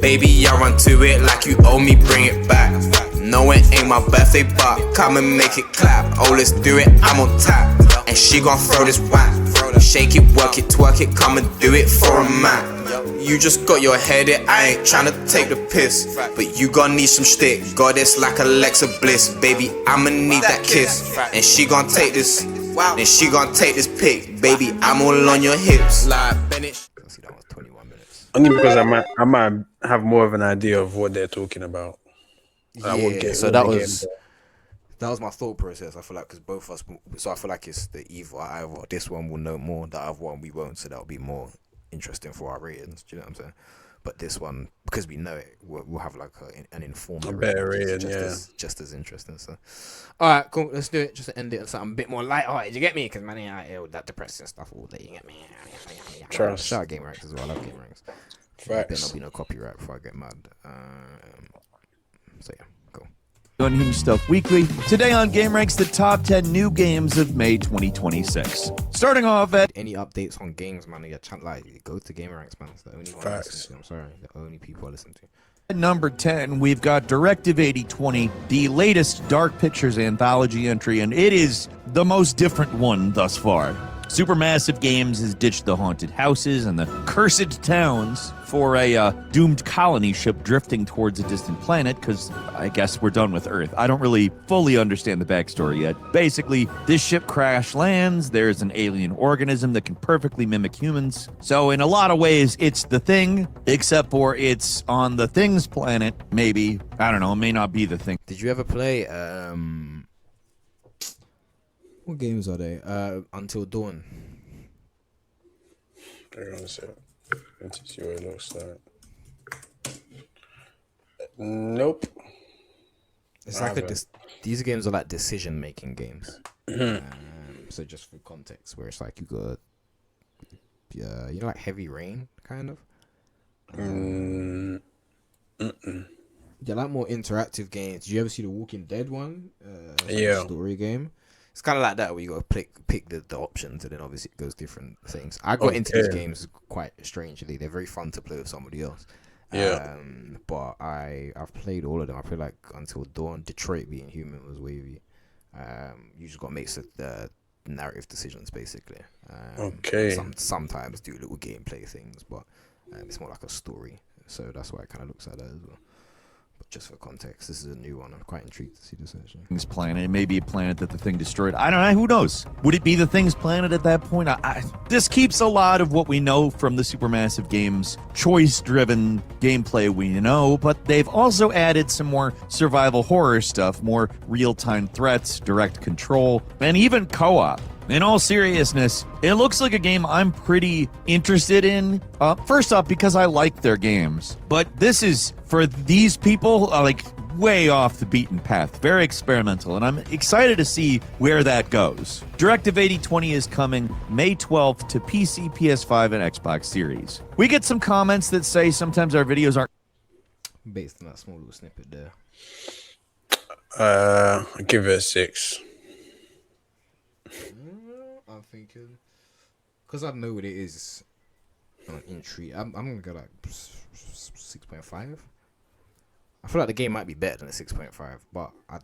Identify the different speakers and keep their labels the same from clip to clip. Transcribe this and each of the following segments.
Speaker 1: Baby, I run to it like you owe me, bring it back. No, it ain't my birthday, but come and make it clap. Oh, let's do it, I'm on tap. And she gon' throw this whack. Shake it, work it, twerk it, come and do it for a man. You just got your head in, I ain't tryna take the piss, but you gon' need some shtick. Goddess like Alexa Bliss. Baby, I'ma need that kiss. And she gon' take this, and she gon' take this pic. Baby, I'm all on your hips. Like Bennett. See, that was 21 minutes.
Speaker 2: Only because I might have more of an idea of what they're talking about.
Speaker 1: Yeah, so that was my thought process. I feel like because both of us, so I feel like it's the either this one will know more, the other one we won't, so that'll be more interesting for our ratings. Do you know what I'm saying? But this one, because we know it, we'll have like an informed
Speaker 2: better rating,
Speaker 1: just as interesting. So, all right, cool. Let's do it. Just to end it on something a bit more lighthearted. You get me? Because man, ain't out here with that depressing stuff all day. You get me?
Speaker 2: Trust.
Speaker 1: Shout out Gameranx as well. I love Gameranx. There better not be no copyright before I get mad. So yeah, cool.
Speaker 3: Unhinged Stuff Weekly. Today on Gameranx, the top 10 new games of May 2026. Starting off at
Speaker 1: any updates on games, man. You like go to Gameranx, man. It's the only one I listen to. I'm sorry, the only people I listen to.
Speaker 3: At number 10, we've got Directive 8020, the latest Dark Pictures anthology entry, and it is the most different one thus far. Supermassive Games has ditched the haunted houses and the cursed towns for a doomed colony ship drifting towards a distant planet, because I guess we're done with Earth. I don't really fully understand the backstory yet. Basically, this ship crash lands, there's an alien organism that can perfectly mimic humans. So in a lot of ways, it's The Thing, except for it's on the Thing's planet, maybe. I don't know, it may not be The Thing.
Speaker 1: Did you ever play, what games are they? Until Dawn.
Speaker 2: Hang on a sec. Let's see what it looks like. Nope.
Speaker 1: It's like these games are like decision-making games. So just for context, where it's like you got, you know, like Heavy Rain, kind of. Yeah, like more interactive games. Did you ever see the Walking Dead one?
Speaker 2: Yeah.
Speaker 1: Story game. It's kind of like that where you got to pick the options, and then obviously it goes different things. I got into these games quite strangely. They're very fun to play with somebody else.
Speaker 2: Yeah.
Speaker 1: But I've played all of them. I played like Until Dawn. Detroit Being Human was wavy. You just got to make the narrative decisions basically. Sometimes do little gameplay things, but it's more like a story. So that's why it kind of looks like that as well. Just for context, this is a new one. I'm quite intrigued to see this actually.
Speaker 3: Thing's planet. It may be a planet that the Thing destroyed. I don't know. Who knows? Would it be the Thing's planet at that point? This keeps a lot of what we know from the Supermassive Games choice-driven gameplay we know, but they've also added some more survival horror stuff, more real-time threats, direct control, and even co-op. In all seriousness, it looks like a game I'm pretty interested in. First off, because I like their games. But this is, for these people, like way off the beaten path. Very experimental, and I'm excited to see where that goes. Directive 8020 is coming May 12th to PC, PS5, and Xbox Series. We get some comments that say sometimes our videos aren't...
Speaker 1: Based on that small little snippet there.
Speaker 2: I'll give it a 6.
Speaker 1: I'm thinking, because I know what it is, intrigue. I'm gonna go like 6.5. I feel like the game might be better than a 6.5, but I'd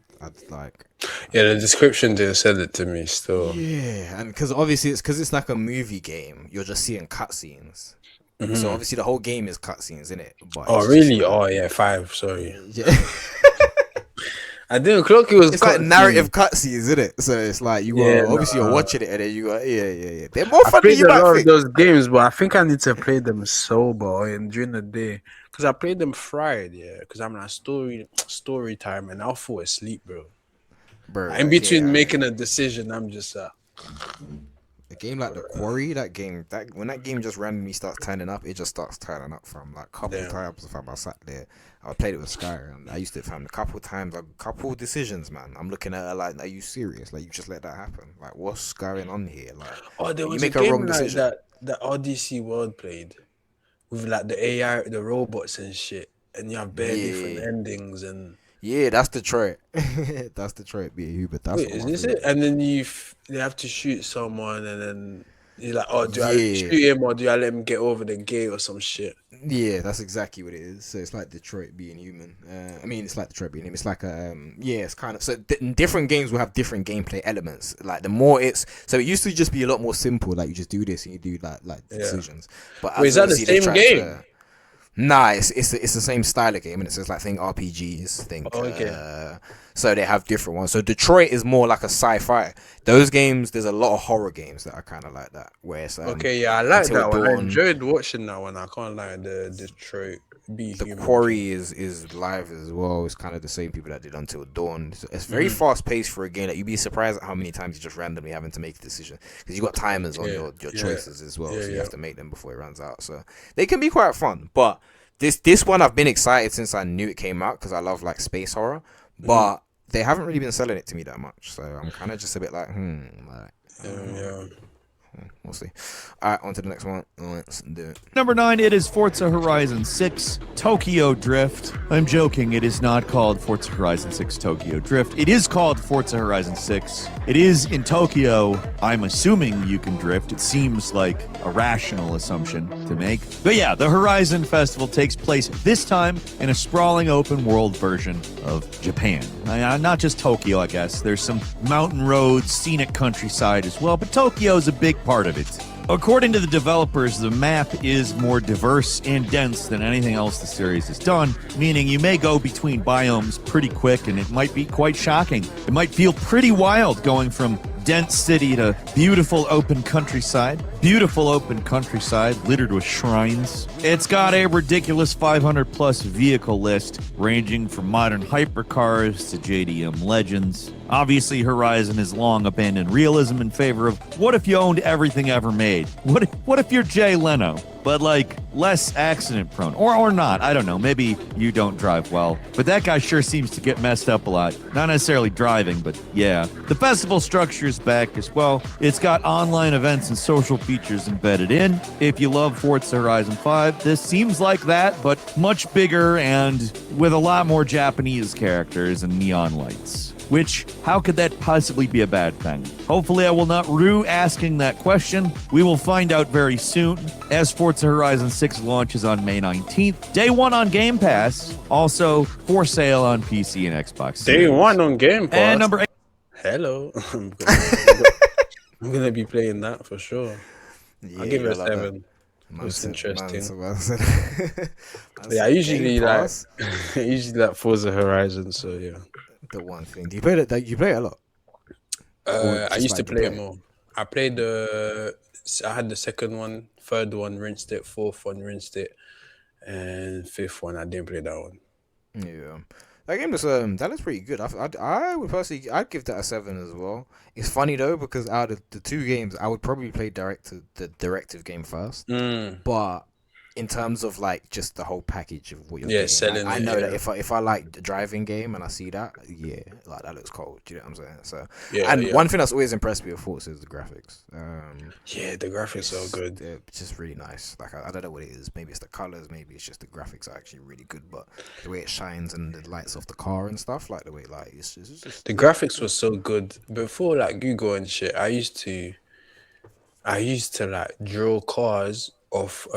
Speaker 1: like.
Speaker 2: Yeah, the description didn't send it to me still.
Speaker 1: Yeah, and because obviously it's like a movie game. You're just seeing cutscenes. So obviously the whole game is cutscenes, isn't it? But
Speaker 2: oh really? Oh yeah, 5. Sorry.
Speaker 1: Yeah.
Speaker 2: I didn't clock it was.
Speaker 1: It's like narrative cutscenes, isn't it? So it's like you're watching it, and then you go, yeah. They're more fun than you might think. I played a lot of those games, but I think I need to play them sober and during the day, because I played them Friday, because I'm like story time, and I'll fall asleep, bro. In between making a decision, I'm just a game like The Quarry, when that game just randomly starts turning up, it just starts turning up from like a couple times. If I sat there, I played it with Sky, and I used to find a couple times, a couple decisions, man. I'm looking at her like, are you serious? Like, you just let that happen? Like, what's going on here? Like,
Speaker 2: there was a game like that Odyssey World played with like the AI, the robots and shit, and you have different endings and.
Speaker 1: Yeah, that's Detroit. That's Detroit, B.A. Hubert. That's
Speaker 2: Wait, is this it? And then they have to shoot someone, and then You're like, oh, do I shoot him or do I let him get over the gate or some shit?
Speaker 1: Yeah, that's exactly what it is. So it's like Detroit being human. I mean, it's like Detroit being human. It's like it's kind of so different games will have different gameplay elements. Like the more it used to just be a lot more simple. Like you just do this and you do like decisions. But
Speaker 2: wait, is that the same game?
Speaker 1: Nah, it's the same style of game, and it's just like RPGs. So they have different ones. So Detroit is more like a sci-fi. Those games, there's a lot of horror games that are kind of like that. Where it's
Speaker 2: I like that one. I enjoyed watching that one. I can't lie. The Detroit.
Speaker 1: The Quarry is live as well. It's kind of the same people that did Until Dawn. It's very fast paced for a game. Like you'd be surprised at how many times you're just randomly having to make a decision because you got timers on your choices as well, so you have to make them before it runs out. So they can be quite fun. But this one I've been excited since I knew it came out because I love like space horror, but they haven't really been selling it to me that much. So I'm kind of just a bit like we'll see. Alright, on to the next one. Let's do it.
Speaker 3: Number 9, it is Forza Horizon 6 Tokyo Drift. I'm joking, it is not called Forza Horizon 6 Tokyo Drift. It is called Forza Horizon 6. It is in Tokyo. I'm assuming you can drift. It seems like a rational assumption to make. But yeah, the Horizon Festival takes place this time in a sprawling open world version of Japan. Not just Tokyo, I guess. There's some mountain roads, scenic countryside as well, but Tokyo's a big part of it. According to the developers, the map is more diverse and dense than anything else the series has done, meaning you may go between biomes pretty quick and it might be quite shocking. It might feel pretty wild going from dense city to beautiful open countryside littered with shrines. It's got a ridiculous 500 plus vehicle list ranging from modern hypercars to JDM legends. Obviously, Horizon has long abandoned realism in favor of what if you owned everything ever made? What if you're Jay Leno? But like less accident prone or not, I don't know, maybe you don't drive well, but that guy sure seems to get messed up a lot. Not necessarily driving, but yeah. The festival structure is back as well. It's got online events and social features embedded in. If you love Forza Horizon 5, this seems like that, but much bigger and with a lot more Japanese characters and neon lights. Which, how could that possibly be a bad thing? Hopefully I will not rue asking that question. We will find out very soon, as Forza Horizon 6 launches on May 19th. Day 1 on Game Pass, also for sale on PC and Xbox Series.
Speaker 2: Day 1 on Game Pass?
Speaker 3: And number 8.
Speaker 2: Hello. I'm gonna be playing that for sure. I'll give it a 7. It's interesting. I usually like Forza Horizon, so yeah.
Speaker 1: The one thing. Do you play that? You play it a lot?
Speaker 2: I used to play it more. I played I had the second one, third one, rinsed it, fourth one, rinsed it, and fifth one, I didn't play that one.
Speaker 1: Yeah. That game was that looks pretty good. I would personally, I'd give that a 7 as well. It's funny though because out of the two games, I would probably play the directive game first. But in terms of like just the whole package of what you're getting,
Speaker 2: selling
Speaker 1: I know that if I like the driving game and I see that, like that looks cool. Do you know what I'm saying? So one thing that's always impressed me with Forza is the graphics.
Speaker 2: The graphics are good.
Speaker 1: They're just really nice. Like I don't know what it is. Maybe it's the colors. Maybe it's just the graphics are actually really good. But the way it shines and the lights off the car and stuff, like the way it's just
Speaker 2: the graphics was so good before like Google and shit. I used to like draw cars off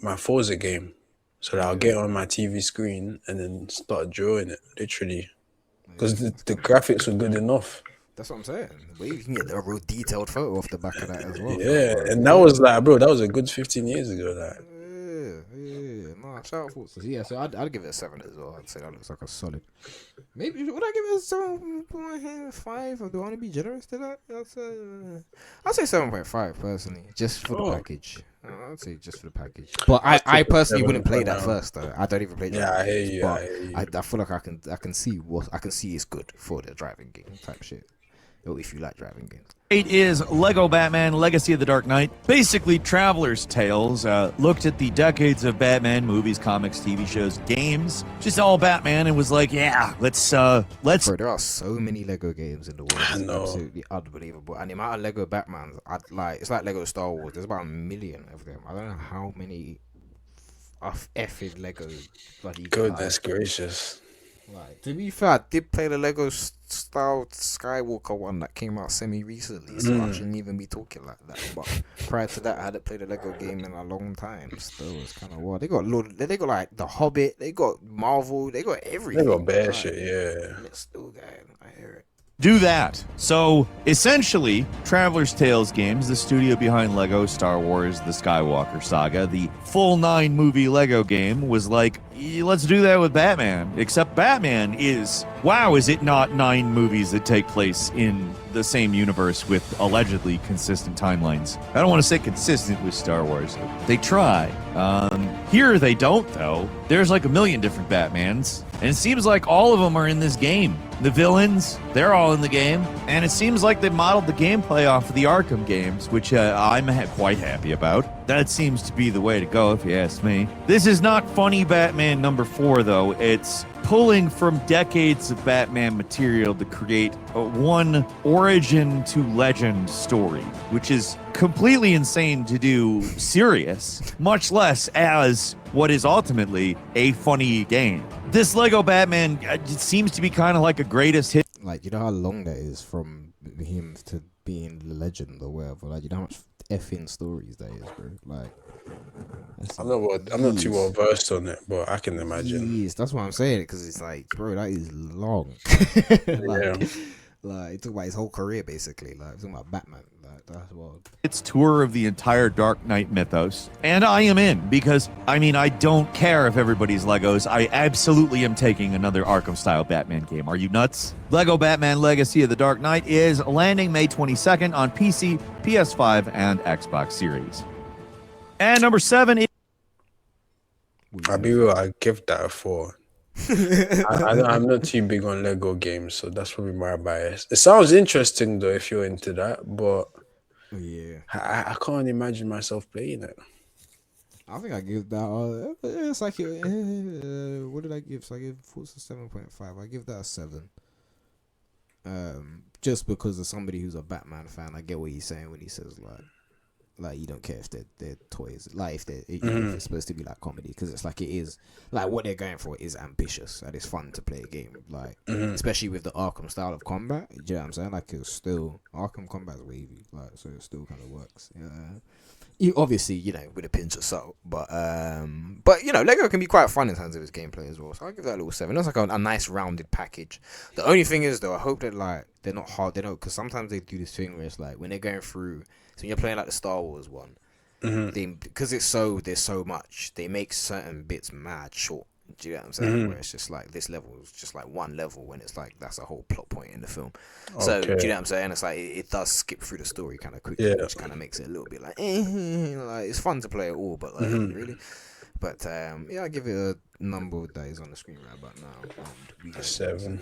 Speaker 2: my Forza game, so that I'll get on my TV screen and then start drawing it literally because the graphics were good enough.
Speaker 1: That's what I'm saying. But you can get a real detailed photo off the back of that as well.
Speaker 2: And that was like, bro, that was a good 15 years ago. Like,
Speaker 1: no, shout out Forza. Yeah, so I'd give it a 7 as well. I'd say that looks like a solid. Maybe would I give it a 7.5? Or do I want to be generous to that? I'd say 7.5 personally, just for the package. I'd say just for the package. But I personally wouldn't play that first though. I don't even play that.
Speaker 2: Yeah, I hear you.
Speaker 1: But I feel like I can see it's good for the driving game type shit. Or if you like driving games.
Speaker 3: 8 is Lego Batman Legacy of the Dark Knight. Basically, Traveler's Tales looked at the decades of Batman movies, comics, TV shows, games, just all Batman, and was like, yeah, let's. Bro,
Speaker 1: there are so many Lego games in the world. It's absolutely unbelievable. And the amount of Lego Batmans, it's like Lego Star Wars. There's about 1 million of them. I don't know how many effing Lego bloody.
Speaker 2: Goodness gracious.
Speaker 1: Like, to be fair, I did play the Lego style Skywalker one that came out semi-recently, so I shouldn't even be talking like that. But prior to that, I hadn't played a Lego game in a long time. Still, it's kind of wild. They got like The Hobbit, they got Marvel, they got everything.
Speaker 2: They got bad
Speaker 1: like,
Speaker 2: shit, yeah.
Speaker 1: And it's still going. I hear it.
Speaker 3: Do that. So essentially, Traveler's Tales Games, the studio behind Lego Star Wars The Skywalker Saga, the full 9 movie Lego game, was like, let's do that with Batman. Except Batman is, wow, is it not 9 movies that take place in the same universe with allegedly consistent timelines? I don't want to say consistent with Star Wars. They try. Here they don't, though. There's like a million different Batmans, and it seems like all of them are in this game. The villains, they're all in the game, and it seems like they modeled the gameplay off of the Arkham games, which I'm quite happy about. That seems to be the way to go, if you ask me. This is not funny Batman number 4, though. It's pulling from decades of Batman material to create one origin to legend story, which is completely insane to do serious, much less as what is ultimately a funny game. This Lego Batman seems to be kind of like a greatest hit.
Speaker 1: Like, you know how long that is from him to being the legend or whatever? Like, you know how much effing stories that is, bro? Like,
Speaker 2: I'm not too well versed on it, but I can imagine.
Speaker 1: Yes, that's why I'm saying it, because it's like, bro, that is long. Like, he talk about his whole career, basically. Like, talking about Batman. Like, that's wild.
Speaker 3: It's tour of the entire Dark Knight mythos, and I am in, because, I mean, I don't care if everybody's Legos. I absolutely am taking another Arkham-style Batman game. Are you nuts? Lego Batman Legacy of the Dark Knight is landing May 22nd on PC, PS5, and Xbox Series. And number 7 is...
Speaker 2: I'll be real, I give that a 4. I'm not too big on Lego games, so that's probably my bias. It sounds interesting though if you're into that, but
Speaker 1: yeah,
Speaker 2: I can't imagine myself playing it.
Speaker 1: I think I give that. It's like what did I give? So I gave Forza 7.5. I give that a 7. Just because of somebody who's a Batman fan, I get what he's saying when he says like you don't care if they're toys, like if it's supposed to be like comedy, because it's like it is like what they're going for is ambitious and it's fun to play a game, like especially with the Arkham style of combat. You know what I'm saying? Like, it's still Arkham combat's wavy, like, so it still kind of works. You obviously, you know, with a pinch of salt, but you know, Lego can be quite fun in terms of its gameplay as well. So I'll give that a little 7. It's like a nice rounded package. The only thing is though, I hope that like they're not hard. They don't, because sometimes they do this thing where it's like when they're going through. So when you're playing like the Star Wars one, because there's so much, they make certain bits mad short. Do you know what I'm saying? Where it's just like this level is just like one level when it's like that's a whole plot point in the film. So do you know what I'm saying? It's like it does skip through the story kind of quickly, which kind of makes it a little bit like, like it's fun to play it all, but like really. But yeah, I give it a number that is on the screen right about now. We got
Speaker 2: 7.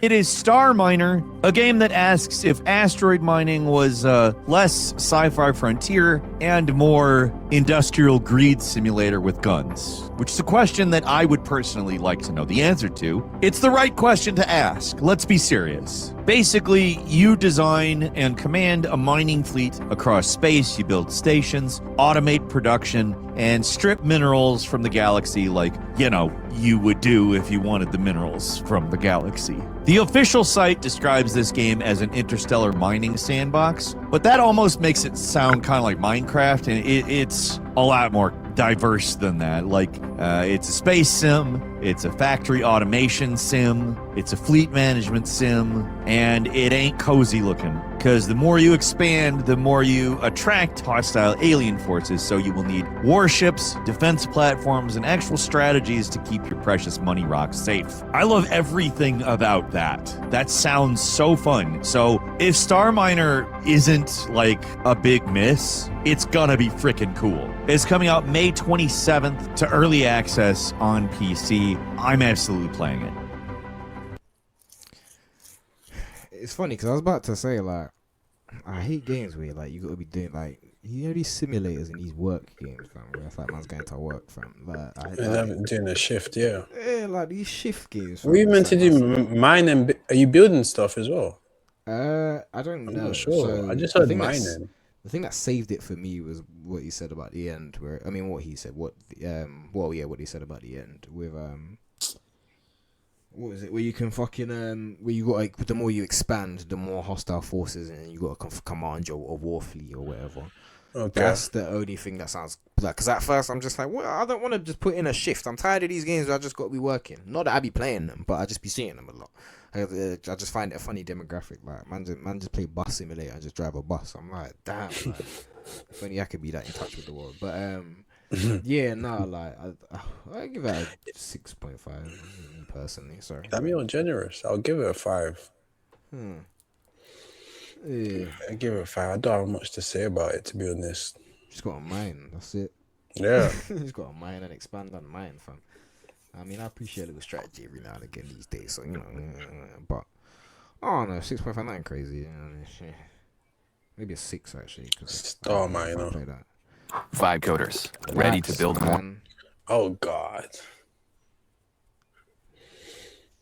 Speaker 3: It is Star Miner, a game that asks if asteroid mining was less sci-fi frontier and more industrial greed simulator with guns, which is a question that I would personally like to know the answer to. It's the right question to ask. Let's be serious. Basically, you design and command a mining fleet across space. You build stations, automate production, and strip minerals from the galaxy like, you know, you would do if you wanted the minerals from the galaxy. The official site describes this game as an interstellar mining sandbox, but that almost makes it sound kind of like Minecraft, and it's a lot more diverse than that. Like, it's a space sim, it's a factory automation sim, it's a fleet management sim, and it ain't cozy looking. Because the more you expand, the more you attract hostile alien forces, so you will need warships, defense platforms, and actual strategies to keep your precious money rocks safe. I love everything about that. That sounds so fun. So if Star Miner isn't like a big miss, it's gonna be freaking cool. It's coming out May 27th to early access on PC. I'm absolutely playing it.
Speaker 1: It's funny because I was about to say, like, I hate games where like you gotta be doing like, you know, these simulators in these work games, fam, where it's like man's going to work, fam. Like,
Speaker 2: doing a shift, yeah.
Speaker 1: Yeah, like these shift games.
Speaker 2: What are you meant to do? Mine and are you building stuff as well?
Speaker 1: I don't know.
Speaker 2: I'm not sure.
Speaker 1: So
Speaker 2: I just heard mining.
Speaker 1: The thing that saved it for me was what he said about the end. Where, I mean, what he said. What he said about the end with
Speaker 4: what was it? Where you can fucking where you got like the more you expand, the more hostile forces, and you got to command your war fleet or whatever.
Speaker 2: Okay.
Speaker 4: That's the only thing that sounds like. Because at first I'm just like, well, I don't want to just put in a shift. I'm tired of these games where I just got to be working. Not that I be playing them, but I just be seeing them a lot. I just find it a funny demographic. Like man just play bus simulator and just drive a bus. I'm like, damn. Like, if only I could be that in touch with the world. But yeah, no, like I give it a 6.5 personally. Sorry.
Speaker 2: Damn, you're generous. I'll give it a 5.
Speaker 4: Yeah,
Speaker 2: I give it a 5. I don't have much to say about it, to be honest.
Speaker 4: just got a mind. That's it.
Speaker 2: Yeah.
Speaker 4: Just got a mind and expand on mind, fam. I mean, I appreciate a little strategy every now and again these days. So you know, but oh no, 6.5 ain't crazy. Maybe a 6 actually.
Speaker 2: Star man, you know.
Speaker 4: Play that.
Speaker 5: 5 coders ready to build more.
Speaker 4: Man.
Speaker 2: Oh God.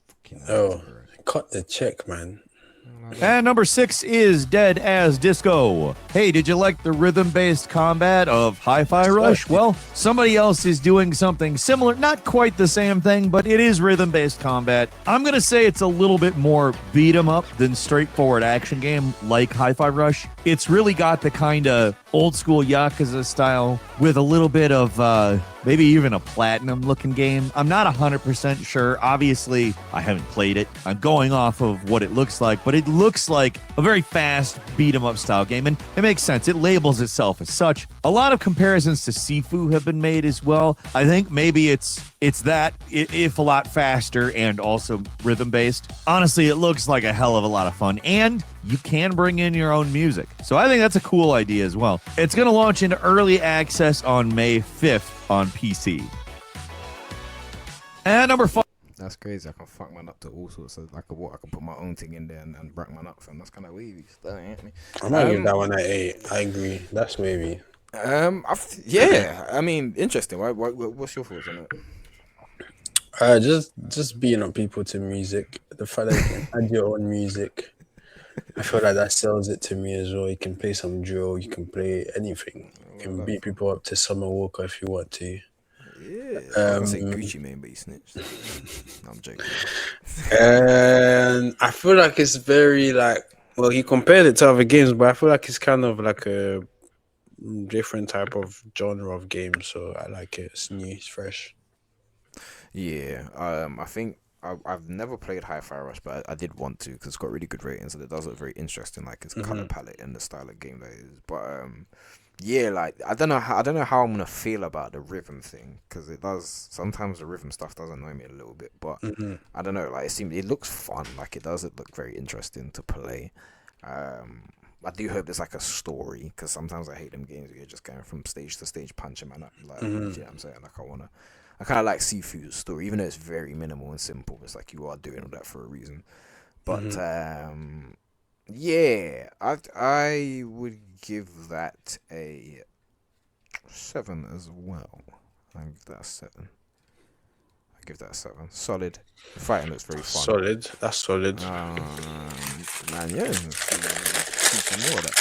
Speaker 4: Fucking
Speaker 2: Oh, cut the check, man.
Speaker 3: And number 6 is Dead as Disco. Hey, did you like the rhythm-based combat of Hi-Fi Rush? Well, somebody else is doing something similar. Not quite the same thing, but it is rhythm-based combat. I'm going to say it's a little bit more beat-em-up than straightforward action game like Hi-Fi Rush. It's really got the kind of old-school Yakuza style with a little bit of maybe even a platinum-looking game. I'm not 100% sure. Obviously, I haven't played it. I'm going off of what it looks like, but it looks like a very fast beat-em-up style game, and it makes sense. It labels itself as such. A lot of comparisons to Sifu have been made as well. I think maybe it's that, if a lot faster and also rhythm-based. Honestly, it looks like a hell of a lot of fun, and you can bring in your own music. So I think that's a cool idea as well. It's going to launch into early access on May 5th on PC. And number 5.
Speaker 4: That's crazy. I can fuck man up to all sorts of like I can put my own thing in there and break man up, fam. That's kind of wavy stuff, ain't me?
Speaker 2: I might give that one an 8. I agree. That's wavy.
Speaker 4: Yeah. I mean, interesting. What's your thoughts on it?
Speaker 2: Just being on people to music. The fact that you can add your own music, I feel like that sells it to me as well. You can play some drill, you can play anything. You can beat people up to Summer Walker if you want to.
Speaker 4: Yeah, I can say Gucci Mane, but he snitched. No, I'm joking.
Speaker 2: And I feel like it's very like, well, he compared it to other games, but I feel like it's kind of like a different type of genre of game. So I like it. It's new, it's fresh.
Speaker 4: Yeah, I think I've never played Hi-Fi Rush, but I did want to because it's got really good ratings and it does look very interesting, like its color palette and the style of game that it is. But yeah, like I don't know how I'm gonna feel about the rhythm thing because it does sometimes the rhythm stuff does annoy me a little bit. But I don't know, like it looks fun, like it does look very interesting to play. I do hope there's like a story because sometimes I hate them games where you're just going from stage to stage punching man up. Like, you know what I'm saying? Like I kind of like Sifu's story, even though it's very minimal and simple. It's like you are doing all that for a reason. But yeah, I would give that a 7 as well. I give that a 7. I give that a 7. Solid. The fighting looks very fun.
Speaker 2: Solid. That's solid.
Speaker 4: Man, yeah. Some more of that.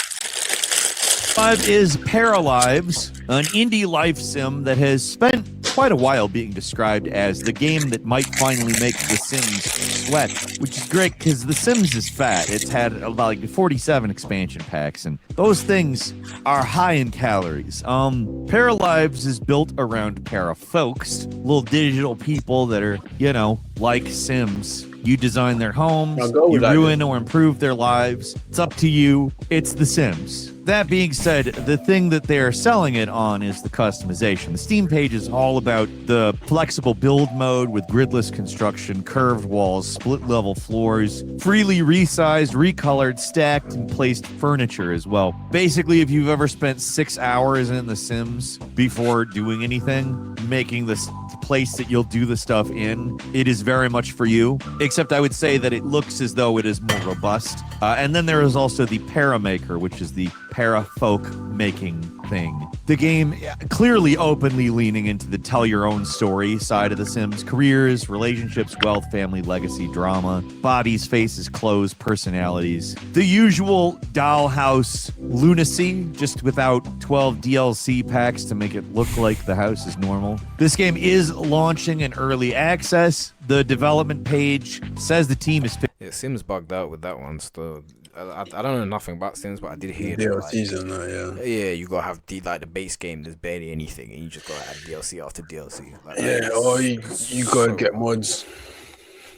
Speaker 3: 5 is Paralives, an indie life sim that has spent quite a while being described as the game that might finally make The Sims sweat, which is great because The Sims is fat. It's had about like 47 expansion packs, and those things are high in calories. Paralives is built around para-folks, little digital people that are, you know, like Sims. You design their homes, you ruin or improve their lives. It's up to you. It's The Sims. That being said, the thing that they're selling it on is the customization. The Steam page is all about the flexible build mode with gridless construction, curved walls, split-level floors, freely resized, recolored, stacked, and placed furniture as well. Basically, if you've ever spent 6 hours in The Sims before doing anything, making this place that you'll do the stuff in, it is very much for you, except I would say that it looks as though it is more robust. And then there is also the Paramaker, which is the para-folk making thing. The game clearly openly leaning into the tell your own story side of The Sims. Careers, relationships, wealth, family, legacy, drama, bodies, faces, clothes, personalities. The usual dollhouse lunacy, just without 12 DLC packs to make it look like the house is normal. This game is launching in early access. The development page says the team is...
Speaker 4: Yeah, Sims bugged out with that one still. I don't know nothing about Sims, but I did hear
Speaker 2: DLCs and that,
Speaker 4: yeah, you gotta have the base game. There's barely anything, and you just gotta add DLC after DLC. Like,
Speaker 2: yeah. Or you gotta get mods.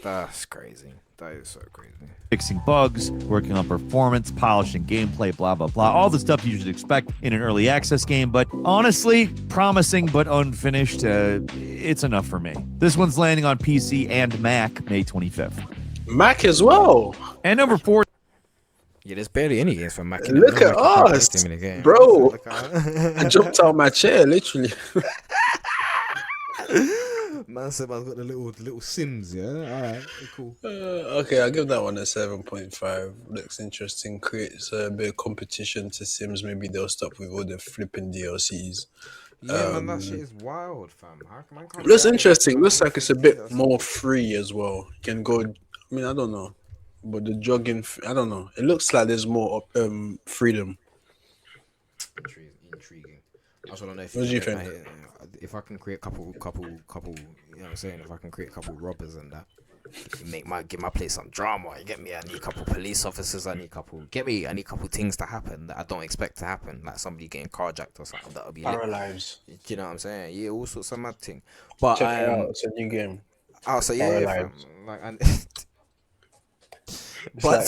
Speaker 4: That's crazy. That is so crazy.
Speaker 3: Fixing bugs, working on performance, polishing gameplay, blah, blah, blah. All the stuff you should expect in an early access game. But honestly, promising but unfinished, it's enough for me. This one's landing on PC and Mac May 25th.
Speaker 2: Mac as well.
Speaker 3: And number 4.
Speaker 4: Yeah, there's barely any games for Mac.
Speaker 2: Look at us, bro. I jumped out my chair, literally.
Speaker 4: Man said man's got the little Sims, yeah? Alright, cool.
Speaker 2: Okay, I'll give that one a 7.5. Looks interesting. Creates a bit of competition to Sims. Maybe they'll stop with all the flipping DLCs.
Speaker 4: Yeah, man, that shit is wild, fam.
Speaker 2: Looks interesting. Looks like it's a bit more free as well. You can go... I mean, I don't know. But the jogging... I don't know. It looks like there's more freedom.
Speaker 4: Intriguing. I also don't know if
Speaker 2: what do you think?
Speaker 4: If I can create a couple, you know what I'm saying? If I can create a couple robbers and that, give my place some drama. You get me? I need a couple police officers. I need a couple things to happen that I don't expect to happen. Like somebody getting carjacked or something. That'll be
Speaker 2: Paralives.
Speaker 4: You know what I'm saying? Yeah, all sorts of mad thing. But
Speaker 2: check it out. It's a new game.
Speaker 4: Oh, so yeah, but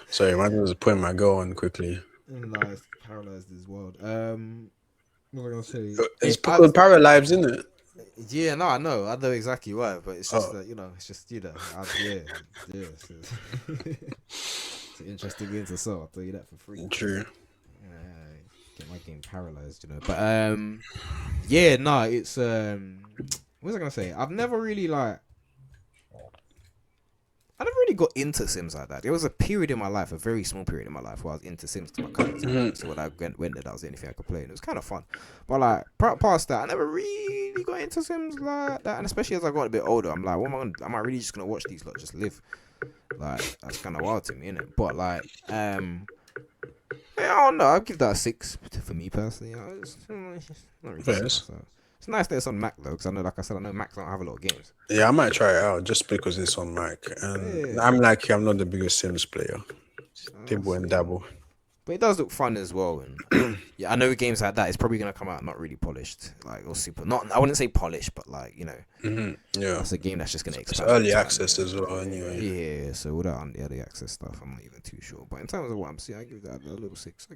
Speaker 2: sorry, man, I was putting my girl on quickly.
Speaker 4: No, it's paralyzed as well. What was I gonna say?
Speaker 2: It's called Paralives, isn't it?
Speaker 4: Yeah, no, I know exactly why, but it's just that it's just yeah. It's an interesting game to sell. I'll tell you that for free.
Speaker 2: True.
Speaker 4: Get my game paralyzed, But yeah, no, it's what was I gonna say? I've never really got into Sims like that. There was a period in my life, a very small period in my life, where I was into Sims to my cousins. So when I went there, that was the only thing I could play, and it was kind of fun. But past that, I never really got into Sims like that. And especially as I got a bit older, I'm like, what am I gonna do? Am I really just gonna watch these lot just live? Like, that's kind of wild to me, innit? But I don't know. I'll give that a 6 for me personally. It's not really it's nice that it's on Mac though, because I know, like I said, Macs don't have a lot of games.
Speaker 2: Yeah, I might try it out just because it's on Mac. And I'm not the biggest Sims player. Dibble and dabble.
Speaker 4: But it does look fun as well. And yeah, I know games like that, it's probably gonna come out not really polished, or super. I wouldn't say polished, but yeah, that's a game that's just gonna expand.
Speaker 2: It's early access as well, anyway.
Speaker 4: Yeah, so without on the early access stuff, I'm not even too sure. But in terms of what I'm seeing, I give that a little 6.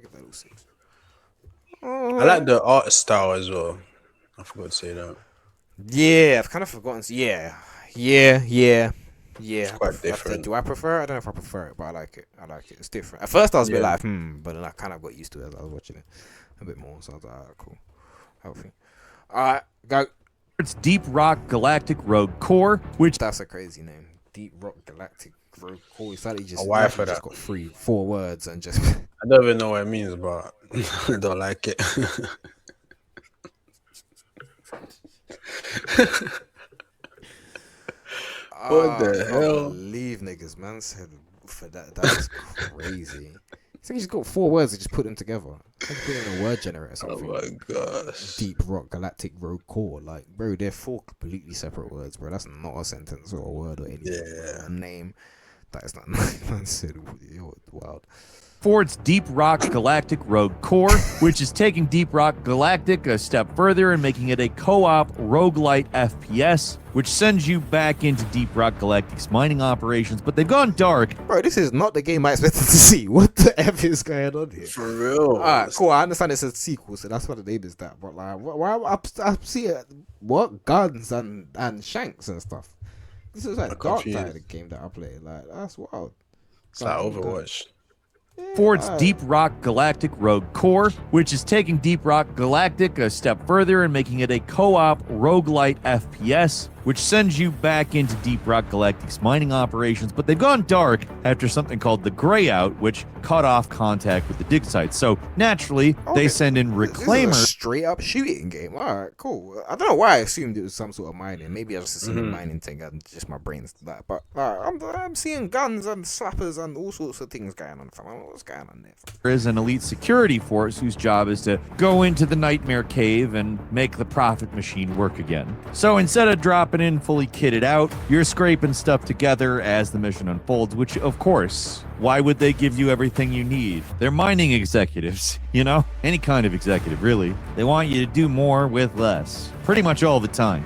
Speaker 2: I like the art style as well. I forgot to say that.
Speaker 4: Yeah, I've kind of forgotten. Yeah.
Speaker 2: It's quite different.
Speaker 4: Do I prefer it? I don't know if I prefer it, but I like it. It's different. At first, I was a bit like, but then I kind of got used to it as I was watching it a bit more. So I was like, alright, cool. Healthy. Alright, go.
Speaker 3: It's Deep Rock Galactic Rogue Core, which...
Speaker 4: That's a crazy name. Deep Rock Galactic Rogue Core. It's like just
Speaker 2: for that.
Speaker 4: Just got 4 words and just...
Speaker 2: I don't even know what it means, but I don't like it. What the hell?
Speaker 4: Leave niggas, man. Said for that. That was crazy. So you just got 4 words and just put them together. Like put it in a word generator or something.
Speaker 2: Oh my gosh.
Speaker 4: Deep Rock Galactic Rogue Core. Like, bro, they're 4 completely separate words, bro. That's not a sentence or a word or anything.
Speaker 2: Yeah.
Speaker 4: A name. That is not man said. You're wild.
Speaker 3: For its Deep Rock Galactic Rogue Core, which is taking Deep Rock Galactic a step further and making it a co-op roguelite FPS, which sends you back into Deep Rock Galactic's mining operations, but they've gone dark.
Speaker 4: Bro, this is not the game I expected to see. What the F is going on here?
Speaker 2: For real.
Speaker 4: Alright, cool. I understand it's a sequel, so that's why the name is that. But why I see it? What guns and shanks and stuff? This is like dark side of the game that I play. Like, that's wild.
Speaker 2: It's like Overwatch.
Speaker 3: for its Deep Rock Galactic Rogue Core, which is taking Deep Rock Galactic a step further and making it a co-op roguelite FPS, which sends you back into Deep Rock Galactic's mining operations, but they've gone dark after something called the Greyout, which cut off contact with the dig site. So naturally, they send in reclaimers.
Speaker 4: This is a straight up shooting game. All right, cool. I don't know why I assumed it was some sort of mining. Maybe I just assumed the mining thing and just my brain's that. But I'm seeing guns and slappers and all sorts of things going on. What's going on there?
Speaker 3: There is an elite security force whose job is to go into the Nightmare Cave and make the profit machine work again. So instead of dropping in fully kitted out, you're scraping stuff together as the mission unfolds, which, of course, why would they give you everything you need? They're mining executives, you know? Any kind of executive, really. They want you to do more with less. Pretty much all the time.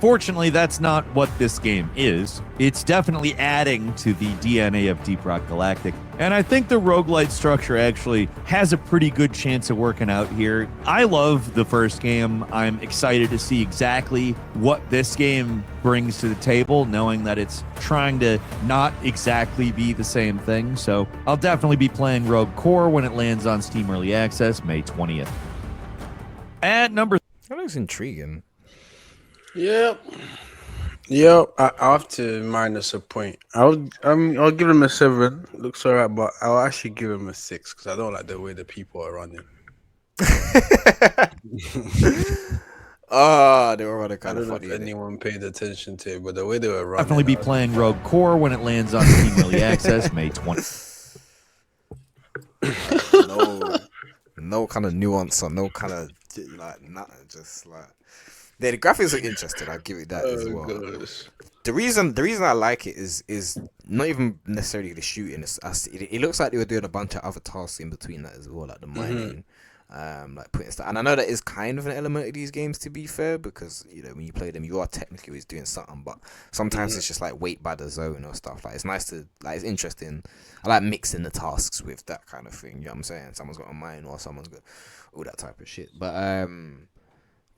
Speaker 3: Fortunately, that's not what this game is. It's definitely adding to the DNA of Deep Rock Galactic. And I think the roguelite structure actually has a pretty good chance of working out here. I love the first game. I'm excited to see exactly what this game brings to the table, knowing that it's trying to not exactly be the same thing. So I'll definitely be playing Rogue Core when it lands on Steam Early Access May 20th. At number...
Speaker 4: That looks intriguing.
Speaker 2: Yep. I have to minus a point. I'll give him a 7. Looks alright, but I'll actually give him a 6 because I don't like the way the people are running.
Speaker 4: They were running kind of funny.
Speaker 2: If anyone paid attention to it, but the way they were running.
Speaker 3: Definitely be playing Rogue Core when it lands on Steam Early Access May 20th.
Speaker 4: No kind of nuance or no kind of like nothing. Just like the graphics are interesting. I'll give it that as well.
Speaker 2: Gosh.
Speaker 4: The reason I like it is not even necessarily the shooting. It looks like they were doing a bunch of other tasks in between that as well, like the mining, like putting stuff. And I know that is kind of an element of these games, to be fair, because you know when you play them, you are technically always doing something, but sometimes it's just like wait by the zone or stuff. Like it's nice to it's interesting. I like mixing the tasks with that kind of thing. You know what I'm saying? Someone's got a mine or someone's got all that type of shit. But yeah,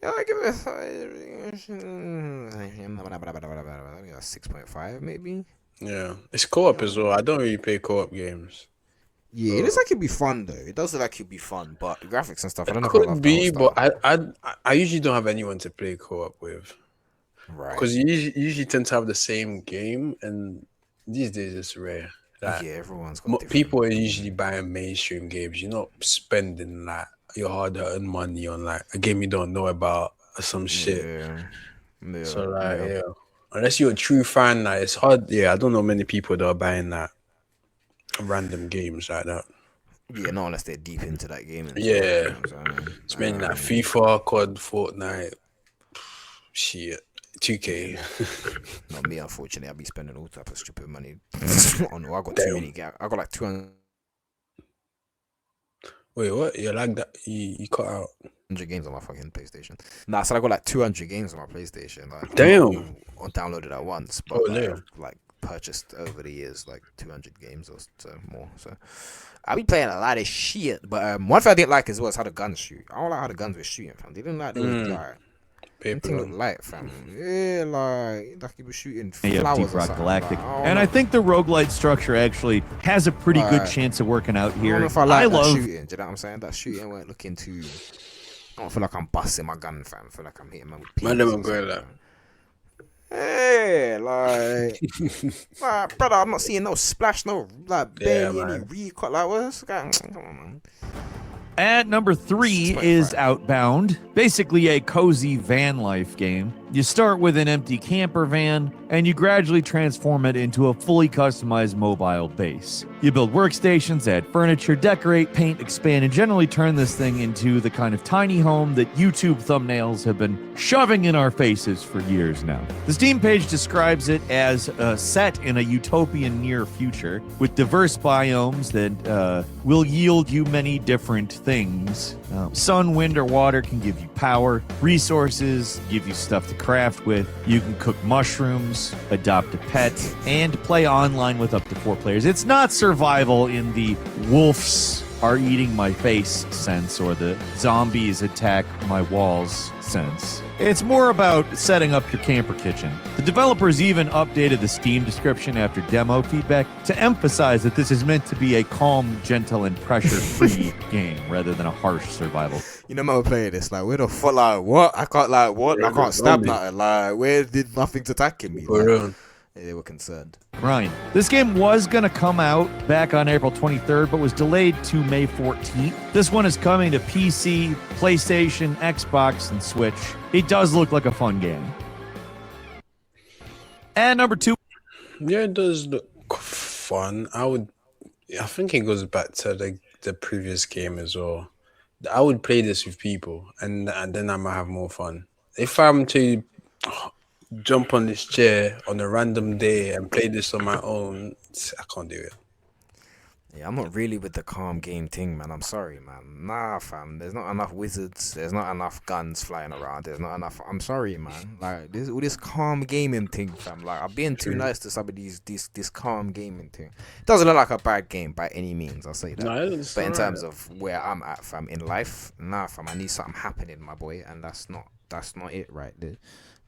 Speaker 4: I give it a 6.5 maybe.
Speaker 2: Yeah, it's co-op as well. I don't really play co-op games.
Speaker 4: Yeah, it looks like it'd be fun though. It does look like it'd be fun, but the graphics and stuff. I don't know.
Speaker 2: It could be, but I usually don't have anyone to play co-op with.
Speaker 4: Right.
Speaker 2: Because you usually tend to have the same game, and these days it's rare. Like,
Speaker 4: yeah, everyone's got
Speaker 2: people are usually buying mainstream games. You're not spending like your hard-earned money on like a game you don't know about or some shit.
Speaker 4: Yeah.
Speaker 2: So like, unless you're a true fan, like it's hard. Yeah, I don't know many people that are buying that random games like that.
Speaker 4: Yeah, not unless they're deep into that game.
Speaker 2: Yeah, it's mainly like FIFA, COD, Fortnite, shit, 2K.
Speaker 4: Not me, unfortunately. I'll be spending all type of stupid money on. I got too many. I got like 200
Speaker 2: Wait, what? You like that? You cut out
Speaker 4: 100 games on my fucking PlayStation. Nah, I said I got like 200 games on my PlayStation. Like,
Speaker 2: damn.
Speaker 4: I downloaded at once, but like purchased over the years like 200 games or so more. So I'll be playing a lot of shit. But one thing I didn't like as well is how the guns shoot. I don't like how the guns were shooting, fam. They didn't like those like. Everything looked light, fam. Yeah, like he was shooting flowers
Speaker 3: Deep Rock
Speaker 4: or
Speaker 3: Galactic.
Speaker 4: Like,
Speaker 3: and I think the roguelite structure actually has a pretty good chance of working out here.
Speaker 4: I don't know if I like that shooting. Do you know what I'm saying? That shooting weren't looking too. I don't feel like I'm busting my gun, fam. I feel like I'm hitting man with pins. Hey, like, brother, I'm not seeing no splash, no like barely any recut. Like, what's going on? Come on, man.
Speaker 3: At number 3 is Outbound, basically a cozy van life game. You start with an empty camper van, and you gradually transform it into a fully customized mobile base. You build workstations, add furniture, decorate, paint, expand, and generally turn this thing into the kind of tiny home that YouTube thumbnails have been shoving in our faces for years now. The Steam page describes it as set in a utopian near future, with diverse biomes that will yield you many different things. Sun, wind, or water can give you power. Resources give you stuff to craft with. You can cook mushrooms, adopt a pet, and play online with up to 4 players. It's not survival in the Wolf's are eating my face sense or the zombies attack my walls sense. It's more about setting up your camper kitchen. The developers even updated the Steam description after demo feedback to emphasize that this is meant to be a calm, gentle, and pressure-free game rather than a harsh survival.
Speaker 4: You know, man, we're playing this like, where the fuck, like, what? I can't, like, what? I can't stab nothing. Like, where did nothing's attacking me? Like, they were concerned.
Speaker 3: Ryan, this game was going to come out back on April 23rd, but was delayed to May 14th. This one is coming to PC, PlayStation, Xbox, and Switch. It does look like a fun game. And number 2.
Speaker 2: Yeah, it does look fun. I think it goes back to the previous game as well. I would play this with people, and then I might have more fun. If I'm to jump on this chair on a random day and play this on my own, I can't do it.
Speaker 4: Yeah, I'm not really with the calm game thing, man. I'm sorry, man. Nah, fam. There's not enough wizards. There's not enough guns flying around. There's not enough. I'm sorry, man. Like this calm gaming thing, fam. Like I'm being too nice to some of this calm gaming thing. It doesn't look like a bad game by any means. I'll say that.
Speaker 2: No,
Speaker 4: but in terms of where I'm at, fam, in life, nah, fam. I need something happening, my boy, and that's not it right there.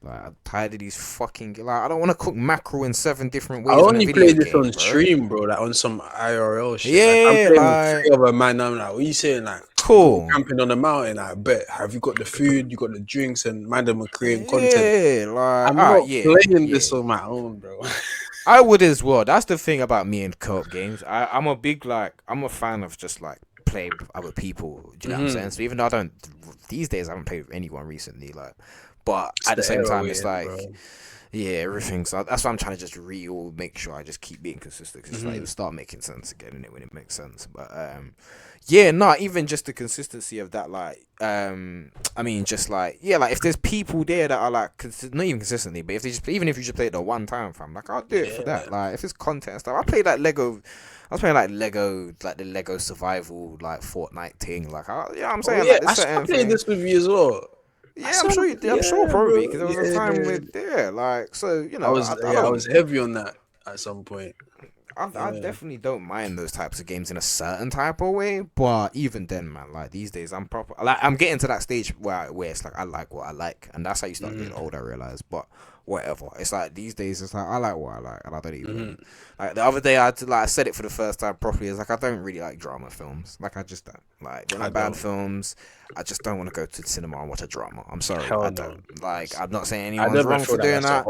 Speaker 4: Like, I'm tired of these fucking... Like, I don't want to cook mackerel in 7 different ways.
Speaker 2: I only play this on
Speaker 4: bro.
Speaker 2: stream, bro. Like, on some IRL shit.
Speaker 4: Yeah,
Speaker 2: like, I'm playing with 3 other man. I'm like, what you saying? Like,
Speaker 4: cool.
Speaker 2: Camping on the mountain, I bet. Have you got the food? You got the drinks? And man, them are creating content.
Speaker 4: Yeah, like...
Speaker 2: I'm not playing this on my own, bro.
Speaker 4: I would as well. That's the thing about me and co-op games. I'm a fan of just, like, playing with other people. Do you know what I'm saying? So even though I don't... These days, I haven't played with anyone recently, like... But at the same time, it's like, bro. Yeah, everything's. That's why I'm trying to just make sure I just keep being consistent. Cause it's like it'll start making sense again, innit, when it makes sense. But yeah, not even just the consistency of that. Like, I mean, just like, yeah, like if there's people there that are like, not even consistently, but if they just, even if you just play it the one time, fam, like I'll do it for that. Like if it's content and stuff, I play like Lego. I was playing like the Lego survival, like Fortnite thing. Like, you know what I'm saying?
Speaker 2: Yeah,
Speaker 4: like,
Speaker 2: I played this with you as well.
Speaker 4: Yeah, I'm sure you did. I'm sure probably because there was a time with like, so you know,
Speaker 2: I was heavy on that at some point.
Speaker 4: I definitely don't mind those types of games in a certain type of way, but even then, man, like these days, I'm getting to that stage where it's like I like what I like, and that's how you start getting old. I realize, but whatever. It's like these days, it's like I like what I like, and I don't even like the other day. I said it for the first time properly. It's like I don't really like drama films. Like I just don't like. They're not bad films. I just don't want to go to the cinema and watch a drama. I'm sorry, I don't. Like I'm not saying anyone's wrong for doing that.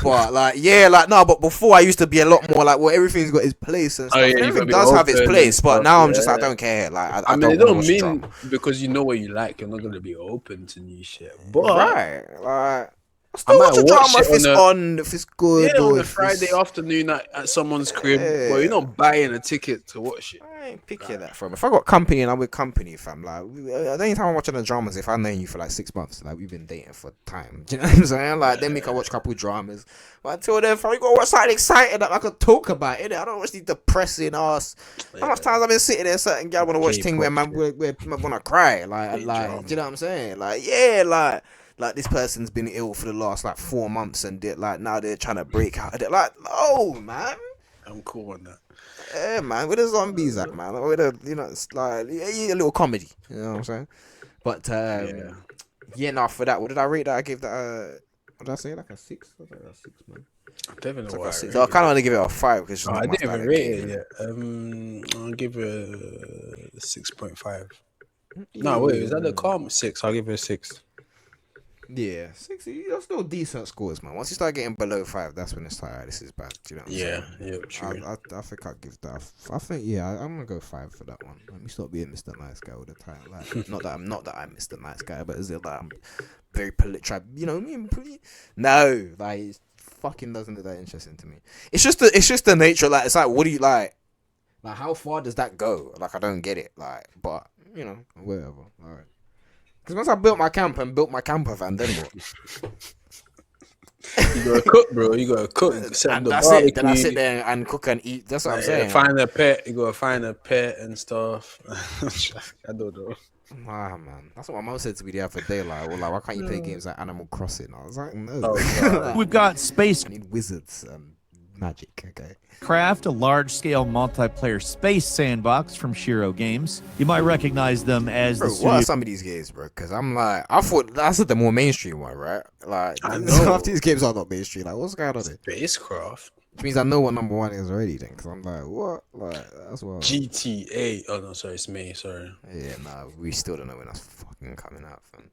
Speaker 4: But like, yeah, like no. But before I used to be a lot more like, well, everything's got its place and stuff. Everything does have its place, but now I'm just I don't care. Like I mean,
Speaker 2: it don't mean because you know what you like, you're not gonna be open to new shit. But
Speaker 4: right, like. I might watch it if it's good.
Speaker 2: Yeah, on a Friday afternoon at someone's crib. Yeah. Well, you're not buying a ticket to watch it.
Speaker 4: I ain't picking that from. If I got company and I'm with company, fam, like the only time I'm watching the dramas if I've known you for like 6 months, like we've been dating for time. Do you know what I'm saying? Like then we can watch a couple dramas. But until then, fam, you gotta watch something exciting that I could talk about. Innit? I don't watch these depressing ass. How much times I've been sitting there, certain girl wanna watch thing where man wanna cry, like, do you know what I'm saying? Like, yeah, like this person's been ill for the last like 4 months and like now they're trying to break out. They're like, no, man.
Speaker 2: I'm cool on that.
Speaker 4: Yeah, man. Where the zombies at, man? Where the, you know, it's like a little comedy. You know what I'm saying? But yeah, no. For that, what did I rate that? I gave that. What did I say? Like a 6? I think that's 6, man.
Speaker 2: I definitely know.
Speaker 4: So I kind of want to give it a 5 because
Speaker 2: I didn't even rate it yet. I'll give it a 6.5. No, wait, is that the calm 6? I'll give it a 6.
Speaker 4: Yeah, 6. That's still decent scores, man. Once you start getting below 5, that's when it's like, this is bad. Do you know what I'm saying?
Speaker 2: Yeah, true.
Speaker 4: I think I'll give that. I think I'm gonna go 5 for that one. Let me stop being Mr. Nice Guy all the time. Like, not that I'm Mr. Nice Guy, but is it that I'm very polite? You know what I mean? No, like it fucking doesn't look that interesting to me. It's just the nature. Like it's like, what do you like? Like how far does that go? Like I don't get it. Like, but you know, whatever. All right. Because once I built my camper van, then what?
Speaker 2: You gotta cook, bro. You gotta cook.
Speaker 4: And that's it. Then I sit there and cook and eat. That's what I'm saying.
Speaker 2: Find a pet. You gotta find a pet and stuff. I don't know.
Speaker 4: Nah, man. That's what my mom said to me the other day. Like, well, why can't you play games like Animal Crossing? I was like, no.
Speaker 3: We've got space.
Speaker 4: I need wizards and magic. Okay.
Speaker 3: Craft, a large-scale multiplayer space sandbox from Shiro Games. You might recognize them as the
Speaker 4: Bro, what are some of these games, bro? Because I'm like, I thought that's the more mainstream one, right? Like,
Speaker 2: I
Speaker 4: some
Speaker 2: know.
Speaker 4: of these games are not mainstream. Like, what's going on there?
Speaker 2: Spacecraft.
Speaker 4: Which means I know what number one is already then. Because I'm like, what? Like, that's what.
Speaker 2: GTA. Oh no, sorry, it's May. Sorry.
Speaker 4: Yeah, nah, we still don't know when that's fucking coming out. Fam.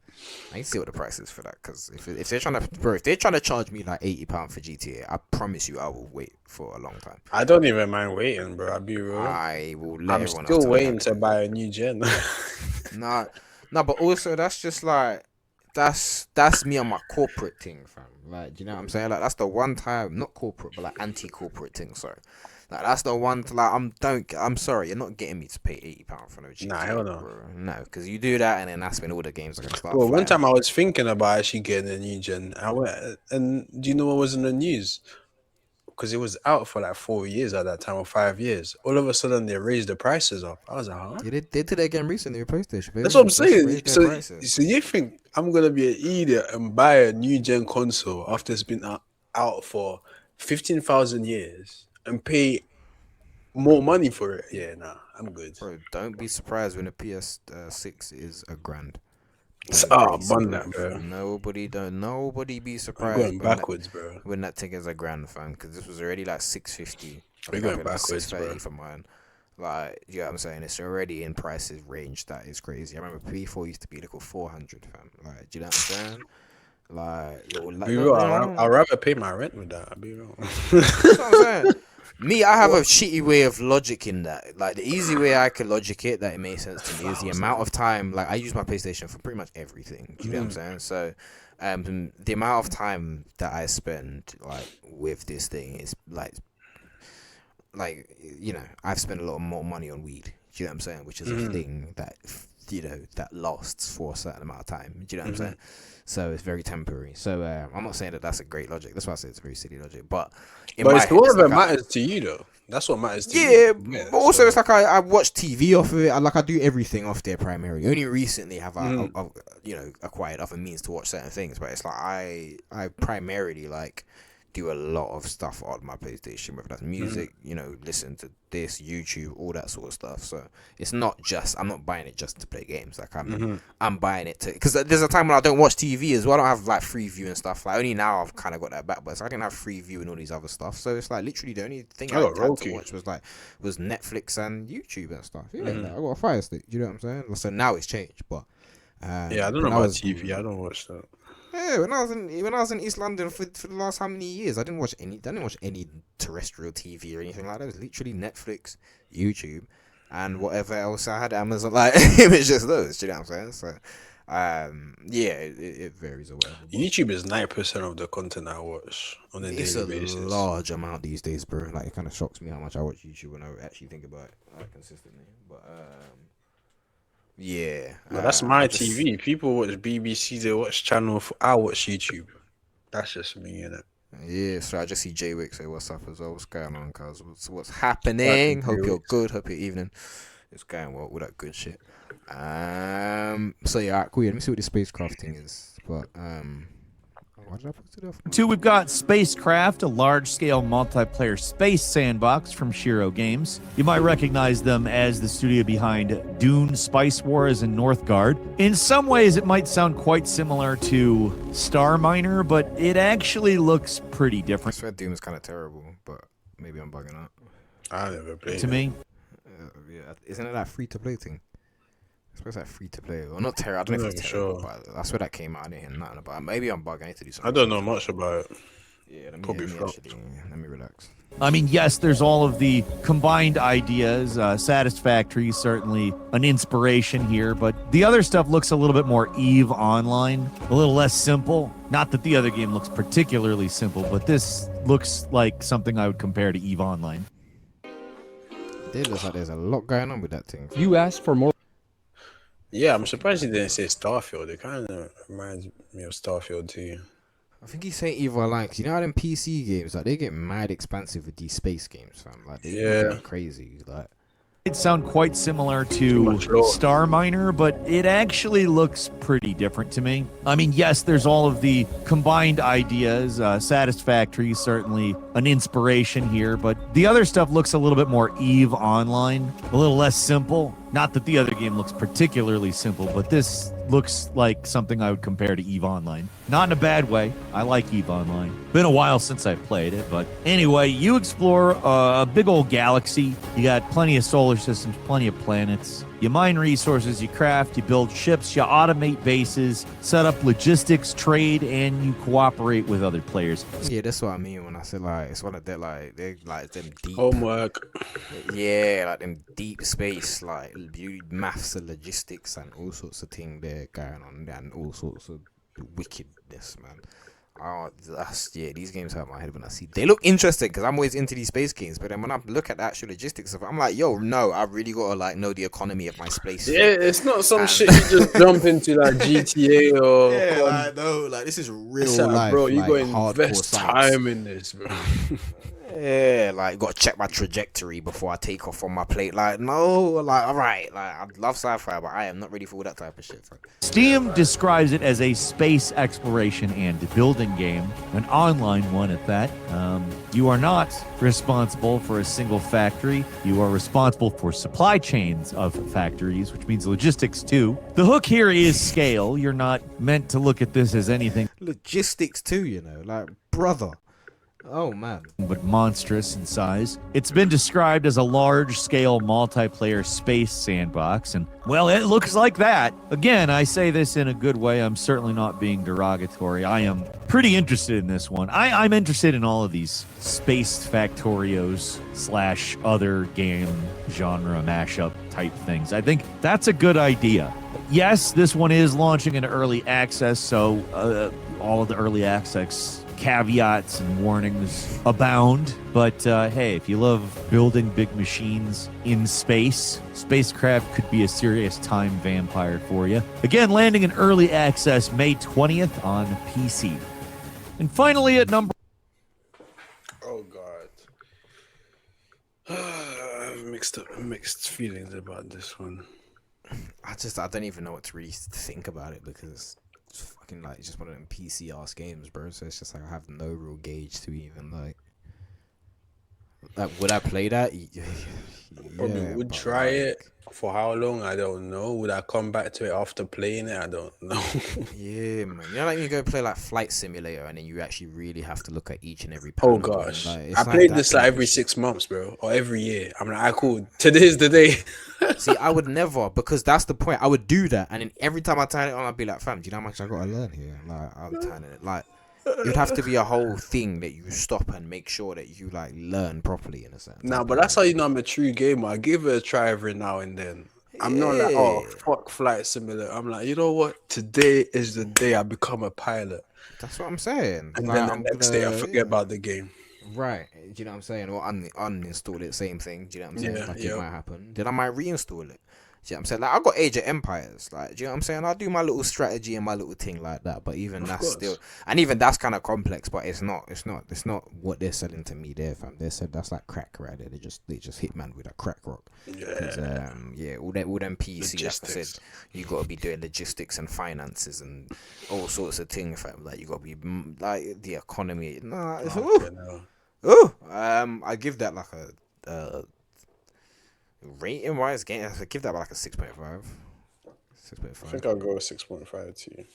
Speaker 4: I need to see what the price is for that. Because if they're trying to, bro, if they're trying to charge me like £80 for GTA, I promise you I will wait for a long time.
Speaker 2: I don't even mind waiting, bro. I'll be real.
Speaker 4: I will let
Speaker 2: I'm
Speaker 4: everyone
Speaker 2: still
Speaker 4: else tell
Speaker 2: waiting
Speaker 4: me
Speaker 2: to buy a new gen.
Speaker 4: Nah, but also that's just like that's me on my corporate thing, fam. Like, do you know what I'm saying? Like, that's the one time, not corporate, but like anti-corporate thing. Sorry, like that's the one. Like, I'm sorry, you're not getting me to pay £80 for no GTA.
Speaker 2: Nah, hell no.
Speaker 4: Bro. No, because you do that, and then that's when all the games are gonna start.
Speaker 2: Well, one
Speaker 4: flying.
Speaker 2: time I was thinking about actually getting a new gen. I went, and do you know what was in the news? Because it was out for like 4 years at that time, or 5 years. All of a sudden, they raised the prices up. I was like, huh?
Speaker 4: Yeah, they did that again recently with PlayStation.
Speaker 2: That's what I'm
Speaker 4: Just
Speaker 2: saying.
Speaker 4: raised their
Speaker 2: So,
Speaker 4: prices.
Speaker 2: so you think I'm gonna be an idiot and buy a new gen console after it's been out for 15,000 years and pay more money for it? Yeah, nah, I'm good.
Speaker 4: Bro, don't be surprised when the PS6 is $1,000.
Speaker 2: Bun that, bro.
Speaker 4: Nobody be
Speaker 2: We're
Speaker 4: surprised
Speaker 2: going backwards, bro.
Speaker 4: when that thing is $1,000, fam. Because this was already like 650.
Speaker 2: We're going backwards,
Speaker 4: 630
Speaker 2: bro.
Speaker 4: for mine. Like, you know what I'm saying? It's already in prices range that is crazy. I remember P4 used to be like 400, fam. Like, do you know what I'm saying? Like,
Speaker 2: Be real, I'd rather pay my rent with that. I'll be real.
Speaker 4: That's what I'm saying. Me, I have a shitty way of logic in that. Like, the easy way I could logic it, that it makes sense to me, is the amount of time. Like, I use my PlayStation for pretty much everything. Do you know what I'm saying? So, the amount of time that I spend like with this thing is like you know, I've spent a lot more money on weed. Do you know what I'm saying? Which is a thing that, you know, that lasts for a certain amount of time. Do you know what I'm saying? So it's very temporary. So I'm not saying that that's a great logic. That's why I say it's very silly logic. But
Speaker 2: it's whatever matters to you, though. That's what matters to you.
Speaker 4: Yeah, but also it's like I watch TV off of it. I do everything off there primarily. Only recently have I you know, acquired other means to watch certain things. But it's like I primarily like do a lot of stuff on my PlayStation, whether that's music, you know, listen to this, YouTube, all that sort of stuff. So it's not just, I'm not buying it just to play games. Like I'm buying it to, because there's a time when I don't watch TV as well. I don't have like free view and stuff. Like, only now I've kind of got that back, but I didn't have free view and all these other stuff. So it's like literally the only thing I had to watch was Netflix and YouTube and stuff. Yeah, like, I got a Fire Stick. Do you know what I'm saying? So now it's changed, but
Speaker 2: yeah, I don't know about TV. I don't watch that.
Speaker 4: Yeah, when I was in East London for the last how many years, I didn't watch any terrestrial TV or anything like that. It was literally Netflix, YouTube, and whatever else I had. Amazon, like, it was just those. Do you know what I'm saying? So, yeah, it varies or whatever.
Speaker 2: YouTube is 90% of the content I watch on a daily basis.
Speaker 4: It's a large amount these days, bro. Like, it kind of shocks me how much I watch YouTube when I actually think about it consistently. But yeah,
Speaker 2: that's my TV. People watch BBC, they watch Channel 4. I watch YouTube. That's just me, innit?
Speaker 4: Yeah, so I just see Jay Wick say what's up as well. What's going on, cuz? What's happening? Hope you're good. Hope your evening is going well. All that good shit. So yeah, alright, cool. Yeah, let me see what the spacecraft thing is. But why did I put it off?
Speaker 3: Two, we've got Spacecraft, a large-scale multiplayer space sandbox from Shiro Games. You might recognize them as the studio behind Dune, Spice Wars, and Northgard. In some ways, it might sound quite similar to Star Miner, but it actually looks pretty different.
Speaker 4: I swear Doom is kind of terrible, but maybe I'm bugging out.
Speaker 2: I never played
Speaker 3: to me.
Speaker 4: Yeah, isn't it that free-to-play thing? I suppose that free to play, or not terrible. I don't know if it's terrible, but that's where that came out. I didn't hear nothing about it. Maybe I'm bugging. I need to do something.
Speaker 2: I don't know much about it.
Speaker 4: Yeah, let me relax.
Speaker 3: I mean, yes, there's all of the combined ideas. Satisfactory, certainly an inspiration here, but the other stuff looks a little bit more EVE Online, a little less simple. Not that the other game looks particularly simple, but this looks like something I would compare to EVE Online.
Speaker 4: It looks like there's a lot going on with that thing.
Speaker 5: You asked for more.
Speaker 2: Yeah, I'm surprised he didn't say Starfield. It kind of reminds me of Starfield too.
Speaker 4: I think he's saying Evil Online, 'cause you know how them PC games, like, they get mad expensive with these space games, fam. Like, they get crazy. Like,
Speaker 3: It sound quite similar to Star Miner, but it actually looks pretty different to me. I mean, yes, there's all of the combined ideas. Satisfactory, certainly an inspiration here, but the other stuff looks a little bit more EVE Online, a little less simple. Not that the other game looks particularly simple, but this looks like something I would compare to EVE Online. Not in a bad way. I like EVE Online. Been a while since I played it, but anyway, you explore a big old galaxy. You got plenty of solar systems, plenty of planets. You mine resources, you craft, you build ships, you automate bases, set up logistics, trade, and you cooperate with other players.
Speaker 4: Yeah, that's what I mean when I said like it's one of that like they're like them deep
Speaker 2: Homework.
Speaker 4: Yeah, like them deep space like maths and logistics and all sorts of things there going on and all sorts of wickedness, man. Oh, these games hurt my head when I see. They look interesting because I'm always into these space games, but then when I look at the actual logistics of it, I'm like, yo, no, I really gotta like know the economy of my space.
Speaker 2: Yeah, it's not some shit you just jump into like GTA or.
Speaker 4: Yeah, like, no, like this is real
Speaker 2: like,
Speaker 4: life,
Speaker 2: bro. You
Speaker 4: like,
Speaker 2: gotta invest time in this, bro.
Speaker 4: Yeah, like gotta check my trajectory before I take off on my plate. Like, no, like, all right, like I love sci-fi, but I am not ready for all that type of shit.
Speaker 3: Steam describes it as a space exploration and building game, an online one at that. You are not responsible for a single factory. You are responsible for supply chains of factories, which means logistics too. The hook here is scale. You're not meant to look at this as anything.
Speaker 4: Logistics too, you know, like, brother. Oh, man.
Speaker 3: But monstrous in size. It's been described as a large-scale multiplayer space sandbox, and, well, it looks like that. Again, I say this in a good way. I'm certainly not being derogatory. I am pretty interested in this one. I'm interested in all of these space factorios / other game genre mashup type things. I think that's a good idea. Yes, this one is launching into early access, so all of the early access caveats and warnings abound, but hey, if you love building big machines in space, spacecraft could be a serious time vampire for you. Again, landing in early access May 20th on PC. And finally at number...
Speaker 2: Oh god. I have mixed feelings about this one.
Speaker 4: I don't even know what to really think about it because it's fucking like it's just one of them PC ass games, bro. So it's just like I have no real gauge to even like would I play that?
Speaker 2: Probably would try it. For how long? I don't know. Would I come back to it after playing it? I don't know.
Speaker 4: Yeah, man. You know, like you go play like Flight Simulator, and then you actually really have to look at each and every.
Speaker 2: Oh gosh, like, I played this like every 6 months, bro, or every year. I'm like, I cool. Today's the day.
Speaker 4: See, I would never, because that's the point. I would do that, and then every time I turn it on, I'd be like, "Fam, do you know how much I gotta learn here?" Like, I'm turning it like. It'd have to be a whole thing that you stop and make sure that you like learn properly in a sense.
Speaker 2: Nah, but that's how you know I'm a true gamer. I give it a try every now and then. I'm not like, oh, fuck Flight Simulator. I'm like, you know what? Today is the day I become a pilot.
Speaker 4: That's what I'm saying.
Speaker 2: And
Speaker 4: like,
Speaker 2: then the next day I forget about the game.
Speaker 4: Right. Do you know what I'm saying? Or uninstall it, same thing. Do you know what I'm saying?
Speaker 2: Yeah,
Speaker 4: like it might happen. Then I might reinstall it. Do you know what I'm saying? Like I got Age of Empires. Like, do you know what I'm saying? I do my little strategy and my little thing like that. But even that's still, and even that's kind of complex. But it's not what they're selling to me there, fam. They said that's like crack right there. They just hit man with a crack rock. Yeah. All them PC. Like I said, you gotta be doing logistics and finances and all sorts of things, fam. Like you gotta be like the economy. Nah. I give that like a. Rating wise, game, I give that like a 6.5. 6.5.
Speaker 2: I think I'll go with 6.5 too.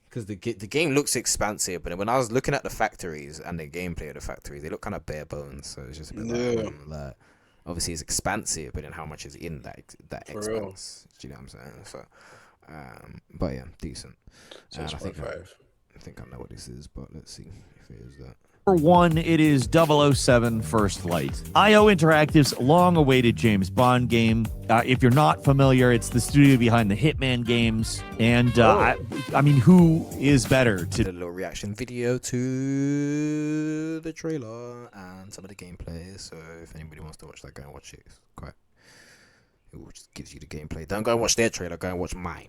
Speaker 4: Because the game looks expansive, but when I was looking at the factories and the gameplay of the factories, they look kind of bare bones. So it's just a bit like obviously it's expansive, but then how much is in that expanse? Do you know what I'm saying? So, but yeah, decent.
Speaker 2: 6.5.
Speaker 4: I think I know what this is, but let's see if it is that.
Speaker 3: Number 1, it is 007 First Light. IO Interactive's long-awaited James Bond game. If you're not familiar, it's the studio behind the Hitman games. And, I mean, who is better to...
Speaker 4: Did a little reaction video to the trailer and some of the gameplay. So if anybody wants to watch that, go and watch it. It's It just gives you the gameplay. Don't go and watch their trailer. Go and watch mine.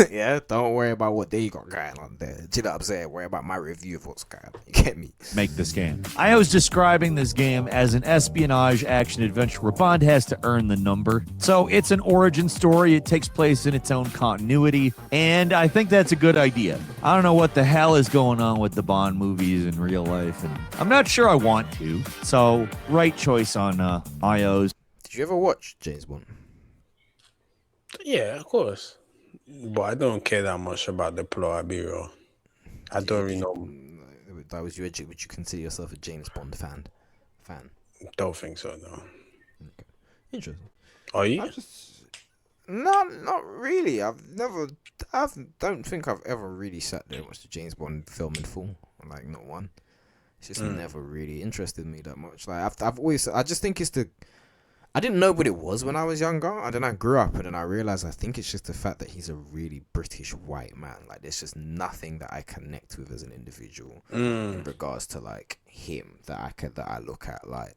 Speaker 4: Yeah, don't worry about what they got going on there. Do you know what I'm saying? Worry about my review of what's going on. You get me?
Speaker 3: Make this game. I was describing this game as an espionage action adventure where Bond has to earn the number. So it's an origin story. It takes place in its own continuity, and I think that's a good idea. I don't know what the hell is going on with the Bond movies in real life, and I'm not sure I want to. So, right choice on IOs.
Speaker 4: Did you ever watch James Bond?
Speaker 2: Yeah, of course. But I don't care that much about the plot, I'll be real. I don't really know.
Speaker 4: That was your. Would you consider yourself a James Bond fan?
Speaker 2: Don't think so, no.
Speaker 4: Okay. Interesting.
Speaker 2: Are you?
Speaker 4: No, not really. I don't think I've ever really sat there and watched a James Bond film in full. Like, not one. It's just never really interested me that much. Like, I've always. I just think it's the. I didn't know what it was when I was younger, and then I grew up, and then I realized I think it's just the fact that he's a really British white man. Like, there's just nothing that I connect with as an individual in regards to like him that I look at. Like,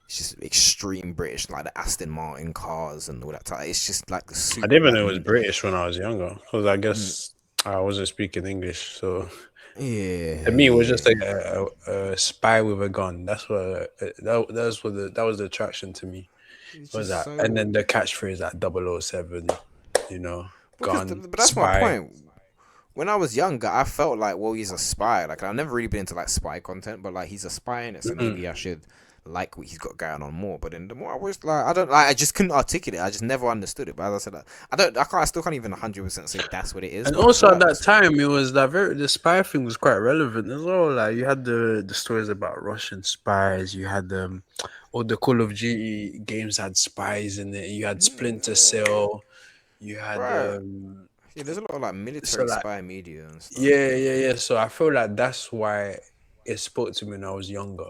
Speaker 4: it's just extreme British, like the Aston Martin cars and all that. It's just like the super.
Speaker 2: I didn't even know it was British when I was younger, because I guess I wasn't speaking English, so.
Speaker 4: Yeah.
Speaker 2: To me, it was just like a spy with a gun. That's what that was the attraction to me. Was that, and then the catchphrase like 007, you know, gun.
Speaker 4: But that's
Speaker 2: spy.
Speaker 4: my point. When I was younger, I felt like, well, he's a spy. Like, I've never really been into like spy content, but like he's a spy in it, so maybe I should like what he's got going on more. But then the more I was like, I just couldn't articulate. I just never understood it. But as I said, I still can't even 100% say that's what it is.
Speaker 2: And also at that time, it was like the spy thing was quite relevant as well. Like, you had the stories about Russian spies. You had all the Call of Duty games had spies in it. You had Splinter Cell. You had
Speaker 4: yeah, there's a lot of like military spy media and stuff.
Speaker 2: Yeah. So I feel like that's why it spoke to me when I was younger.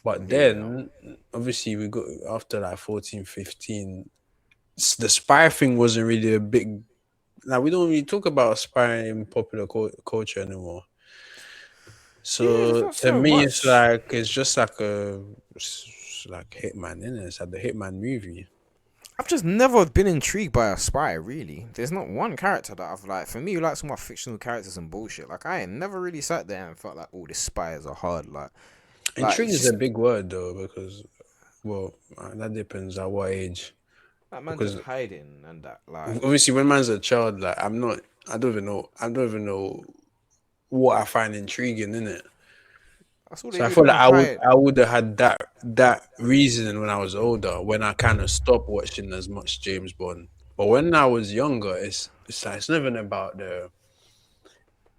Speaker 2: But then, obviously, we got after like 14, 15, the spy thing wasn't really a big. Like, we don't really talk about spy in popular culture anymore. So to me, it's like it's just like Hitman, innit? It's like the Hitman movie.
Speaker 4: I've just never been intrigued by a spy, really. There's not one character that I've like. For me, like some of my fictional characters and bullshit. Like, I ain't never really sat there and felt like, oh, this spies are hard. Like,
Speaker 2: intrigue is a big word though, because, well, that depends at what age.
Speaker 4: That man's just hiding and that, like,
Speaker 2: obviously when man's a child, like, I don't even know what I find intriguing in it. So I feel like I would have had that reason when I was older, when I kind of stopped watching as much James Bond. But when I was younger, it's like it's never about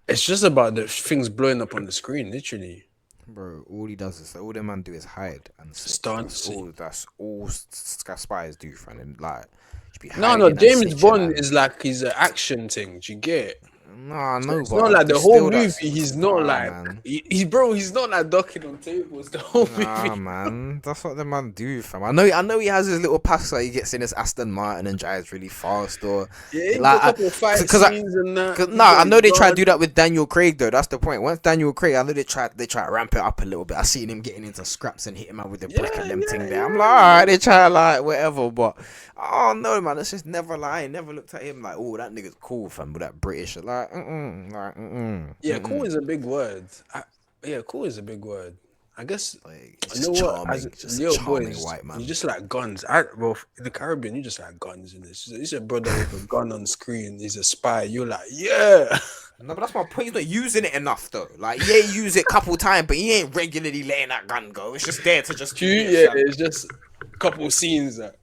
Speaker 2: it's just about the things blowing up on the screen, literally.
Speaker 4: Bro, all he does is all the man do is hide and
Speaker 2: stunts.
Speaker 4: That's all spies do, friend. And like,
Speaker 2: no, James Bond is like he's an action thing. Do you get it?
Speaker 4: No,
Speaker 2: it's not like the whole movie. He's not like he's not like ducking on tables the whole movie.
Speaker 4: Nah, man, that's what the man do, fam. I know he has his little pass that he gets in his Aston Martin and drives really fast, or
Speaker 2: like
Speaker 4: I know they try to do that with Daniel Craig though. That's the point. Once Daniel Craig, I know they try to ramp it up a little bit. I seen him getting into scraps and hitting man with the brick and them thing there. I'm like, alright, they try like whatever, but oh no, man, it's just never like I never looked at him like, oh, that nigga's cool, fam, with that British
Speaker 2: Yeah, cool is a big word. Cool is a big word. I guess,
Speaker 4: like,
Speaker 2: you know
Speaker 4: charming,
Speaker 2: what? As a little boy, white man, you just like guns. Well, in the Caribbean, you just like guns. In this, he's a brother with a gun on screen. He's a spy. You're like, yeah.
Speaker 4: No, but that's my point. He's not using it enough though. Like, yeah, he use it a couple times, but he ain't regularly letting that gun go. It's just there to just.
Speaker 2: It's just a couple scenes that.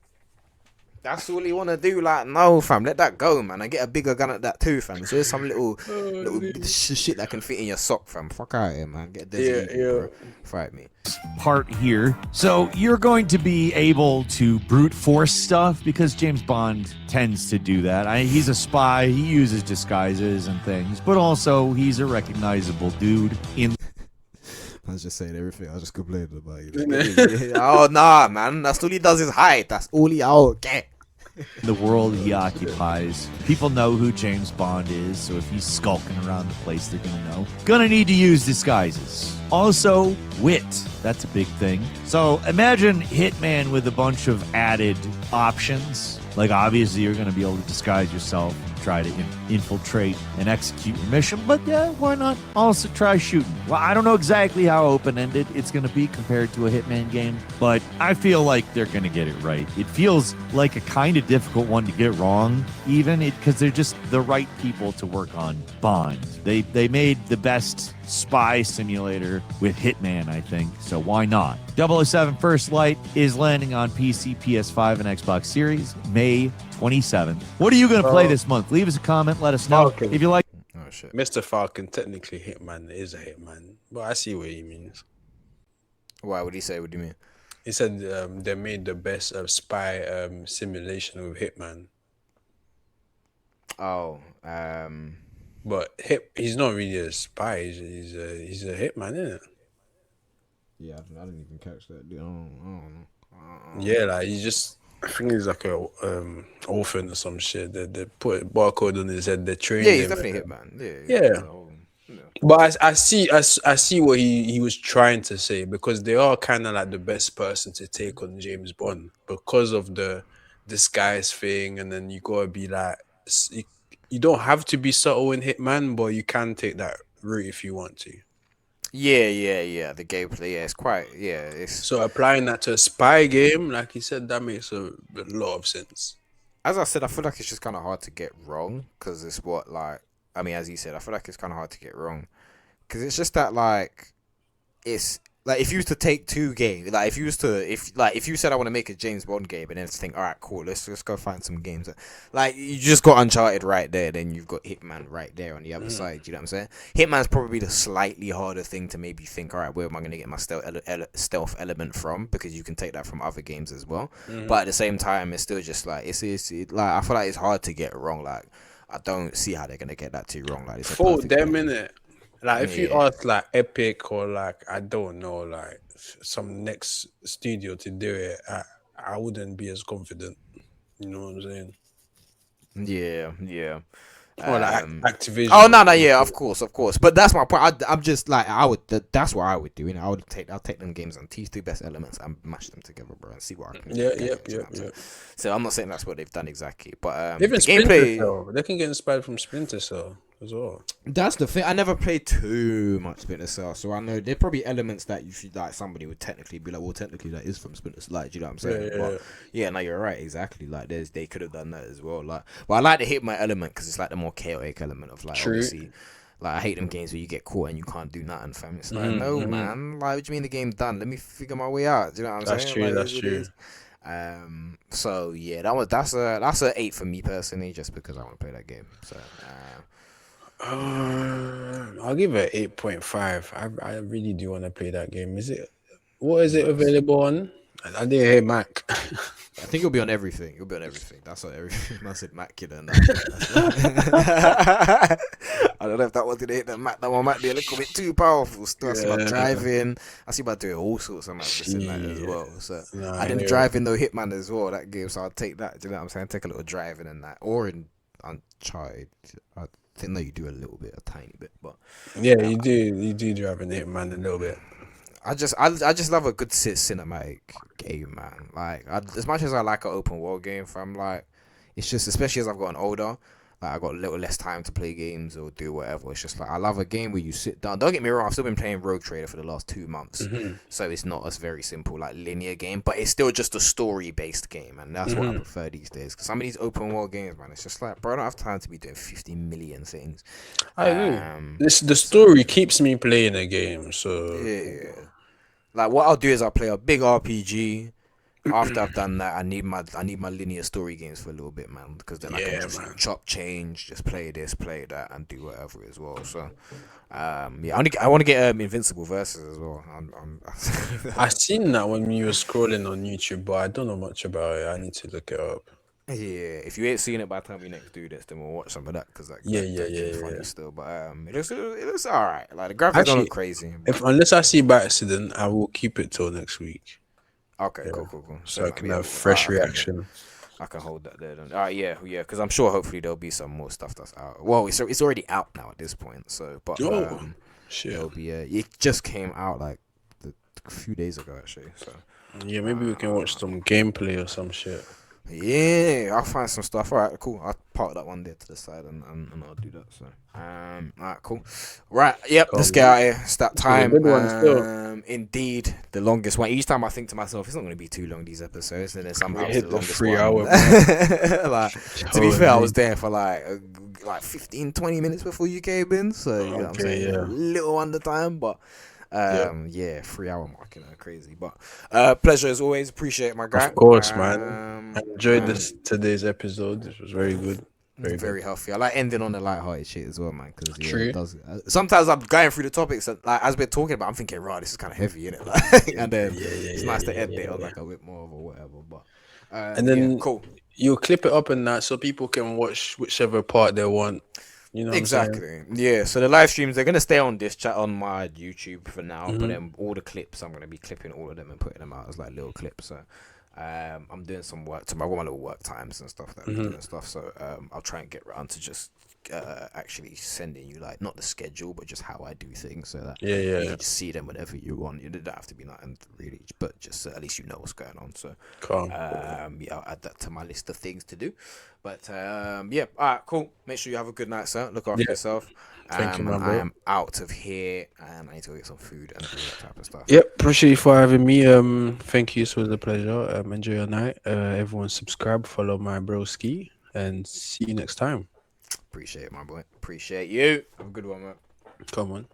Speaker 4: That's all he wanna do. Like, no, fam, let that go, man. I get a bigger gun at that too, fam. So there's some little shit that can fit in your sock, fam. Fuck out here, man. Get this, bro. Fight me.
Speaker 3: Part here. So you're going to be able to brute force stuff because James Bond tends to do that. He's a spy. He uses disguises and things, but also he's a recognizable dude in.
Speaker 4: I was just saying everything. I was just complaining about you. Oh, nah, man. That's all he does is hide. That's all he get.
Speaker 3: The world he occupies. People know who James Bond is, so if he's skulking around the place, they're gonna know. Gonna need to use disguises. Also, wit. That's a big thing. So imagine Hitman with a bunch of added options. Like, obviously, you're going to be able to disguise yourself and try to infiltrate and execute your mission. But yeah, why not also try shooting? Well, I don't know exactly how open-ended it's going to be compared to a Hitman game, but I feel like they're going to get it right. It feels like a kind of difficult one to get wrong, even because they're just the right people to work on Bond. They made the best spy simulator with Hitman, I think, so why not? 007 First Light is landing on PC, PS5, and Xbox Series May 27th. What are you going to play this month? Leave us a comment, let us know.
Speaker 2: Falcon.
Speaker 3: If you like.
Speaker 4: Oh shit.
Speaker 2: Mr. Falcon, technically Hitman is a Hitman, but I see what he means.
Speaker 4: Why would he say? What do you mean?
Speaker 2: He said they made the best spy simulation with Hitman.
Speaker 4: Oh,
Speaker 2: But he's not really a spy. He's a hitman, isn't it?
Speaker 4: yeah, I didn't even catch that. I don't know.
Speaker 2: Yeah, like he just. I think he's like a orphan or some shit. They put a barcode on his head. They train
Speaker 4: Yeah, he's
Speaker 2: him.
Speaker 4: definitely Hitman.
Speaker 2: Yeah. But I see what he was trying to say, because they are kind of like the best person to take on James Bond because of the disguise thing, and then you gotta be like you don't have to be subtle in Hitman, but you can take that route if you want to.
Speaker 4: Yeah. The gameplay, it's quite, it's.
Speaker 2: So applying that to a spy game, like you said, that makes a lot of sense.
Speaker 4: As I said, I feel like it's just kind of hard to get wrong, because it's as you said, I feel like it's kind of hard to get wrong, because it's just that, like, it's like if you was to take two games, like if you said I want to make a James Bond game, and then think, all right, cool, let's go find some games. Like, you just got Uncharted right there, then you've got Hitman right there on the other side. You know what I'm saying? Hitman's probably the slightly harder thing to maybe think, all right, where am I going to get my stealth element from? Because you can take that from other games as well. But at the same time, it's still just like it's like, I feel like it's hard to get wrong. Like, I don't see how they're gonna get that too wrong. Like, it's
Speaker 2: for them, innit? Like, if you ask like Epic or like, I don't know, like some next studio to do it, I wouldn't be as confident. You know what I'm saying?
Speaker 4: Yeah.
Speaker 2: Or like Activision.
Speaker 4: Oh no, yeah, of course. But that's my point. I'm just like, that's what I would do. You know, I'll take them games and tease two best elements and mash them together, bro, and see what I can.
Speaker 2: Yeah.
Speaker 4: So I'm not saying that's what they've done exactly, but
Speaker 2: even
Speaker 4: the gameplay,
Speaker 2: Cell, they can get inspired from Splinter Cell as well.
Speaker 4: That's the thing. I never played too much Splinter Cell, so I know there are probably elements that you should, like, somebody would technically be like, well, technically that is from Splinter Cell. Like, do you know what I'm saying? No, you're right, exactly. Like, they could have done that as well. Like, but I like to hit my element because it's like the more chaotic element of, like, obviously, like, I hate them games where you get caught and you can't do nothing, fam. It's like, no, man. Like, what do you mean the game's done? Let me figure my way out. Do you know what I'm saying?
Speaker 2: That's true.
Speaker 4: So yeah, that's a 8 for me personally, just because I want to play that game. So
Speaker 2: I'll give it 8.5. I really do want to play that game. What is it available on? I didn't hear Mac.
Speaker 4: I think it'll be on everything. That's on everything. I said Mac, killer. I don't know if that one didn't hit that Mac. That one might be a little bit too powerful. Still, I see about driving. I see about doing all sorts of maps in that as well. So I didn't drive in no Hitman as well, that game. So I'll take that. Do you know what I'm saying? Take a little driving in that, or in Uncharted. I think no, you do a little bit, a tiny bit, but
Speaker 2: yeah, you do drive in Hitman a little bit.
Speaker 4: I just love a good cinematic game, man. Like, as much as I like an open world game, fam, like, it's just, especially as I've gotten older, like, I got a little less time to play games or do whatever. It's just like, I love a game where you sit down. Don't get me wrong, I've still been playing Rogue Trader for the last 2 months, so it's not a very simple, like, linear game, but it's still just a story based game, and that's what I prefer these days. Because some of these open world games, man, it's just like, bro, I don't have time to be doing 50 million things.
Speaker 2: I agree. The story keeps me playing a game, so
Speaker 4: yeah. Like, what I'll do is I'll play a big RPG. After I've done that, I need my linear story games for a little bit, man, because then I can just chop change, just play this, play that, and do whatever as well. So, I want to get Invincible Versus as well.
Speaker 2: I seen that when you were scrolling on YouTube, but I don't know much about it. I need to look it up.
Speaker 4: Yeah, if you ain't seen it by the time we next do this, then we'll watch some of that, because funny still. But it looks all right. Like, the graphics don't look crazy.
Speaker 2: Unless I see by accident, I will keep it till next week.
Speaker 4: Okay, cool.
Speaker 2: So I can have fresh reaction.
Speaker 4: I can hold that there. Then. Yeah, because I'm sure hopefully there'll be some more stuff that's out. Well, it's already out now at this point. So, but
Speaker 2: shit,
Speaker 4: it'll be. It just came out like a few days ago, actually. So
Speaker 2: yeah, maybe we can watch some gameplay or some shit.
Speaker 4: Yeah, I'll find some stuff. All right, cool. I'll park that one there to the side and I'll do that. So, all right, cool. Right, yep. Let's get out of here. It's that time.
Speaker 2: Good one still.
Speaker 4: Indeed, the longest one. Each time I think to myself, it's not going to be too long these episodes, and then somehow
Speaker 2: We
Speaker 4: it's
Speaker 2: hit
Speaker 4: the
Speaker 2: the
Speaker 4: longest
Speaker 2: 3
Speaker 4: one.
Speaker 2: hour
Speaker 4: Like, to be fair, I was there for like 15, 20 minutes before you came in, so you know what I'm saying, a little under time, but. Yeah, 3 hour mark, crazy. But pleasure as always. Appreciate it, my guy.
Speaker 2: Of course, man. I enjoyed today's episode. This was very good.
Speaker 4: Very healthy. I like ending on the light-hearted shit as well, man. Because it does. Sometimes I'm going through the topics and, like, as we're talking about, I'm thinking, right, this is kind of heavy, innit? Like, and then it's nice to end it on like a bit more of a whatever. But
Speaker 2: and then
Speaker 4: cool.
Speaker 2: You'll clip it up and that so people can watch whichever part they want. You know
Speaker 4: exactly. Yeah. So the live streams, they're gonna stay on this chat on my YouTube for now, but then all the clips, I'm gonna be clipping all of them and putting them out as like little clips. So I'm doing some work tomorrow. I've got my little work times and stuff that I'm doing and stuff. So I'll try and get around to just actually sending you like not the schedule, but just how I do things, so that you can just see them whenever you want. You don't have to be nothing really, but just at least you know what's going on. So yeah, I'll add that to my list of things to do. But yeah, all right, cool. Make sure you have a good night, sir. Look after yourself.
Speaker 2: Thank you, my bro.
Speaker 4: I am out of here, and I need to go get some food and all that type of stuff.
Speaker 2: Yep, appreciate you for having me. Thank you. It was a pleasure. Enjoy your night. Everyone subscribe, follow my broski, and see you next time.
Speaker 4: Appreciate it, my boy. Appreciate you. Have a good one, man.
Speaker 2: Come on.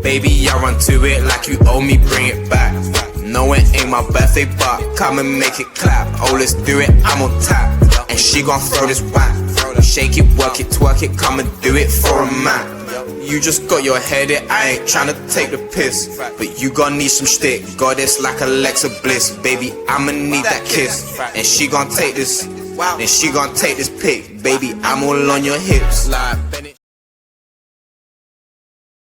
Speaker 6: Baby, I run to it like you owe me, bring it back. No, it ain't my birthday, but come and make it clap. Oh, let's do it, I'm on tap. And she gon' throw this whack. Shake it, work it, twerk it, come and do it for a man. You just got your head in, I ain't tryna take the piss. But you gon' need some shtick, goddess like Alexa Bliss. Baby, I'ma need that kiss. And she gon' take this, then she gon' take this pic. Baby, I'm all on your hips. Like Bennett.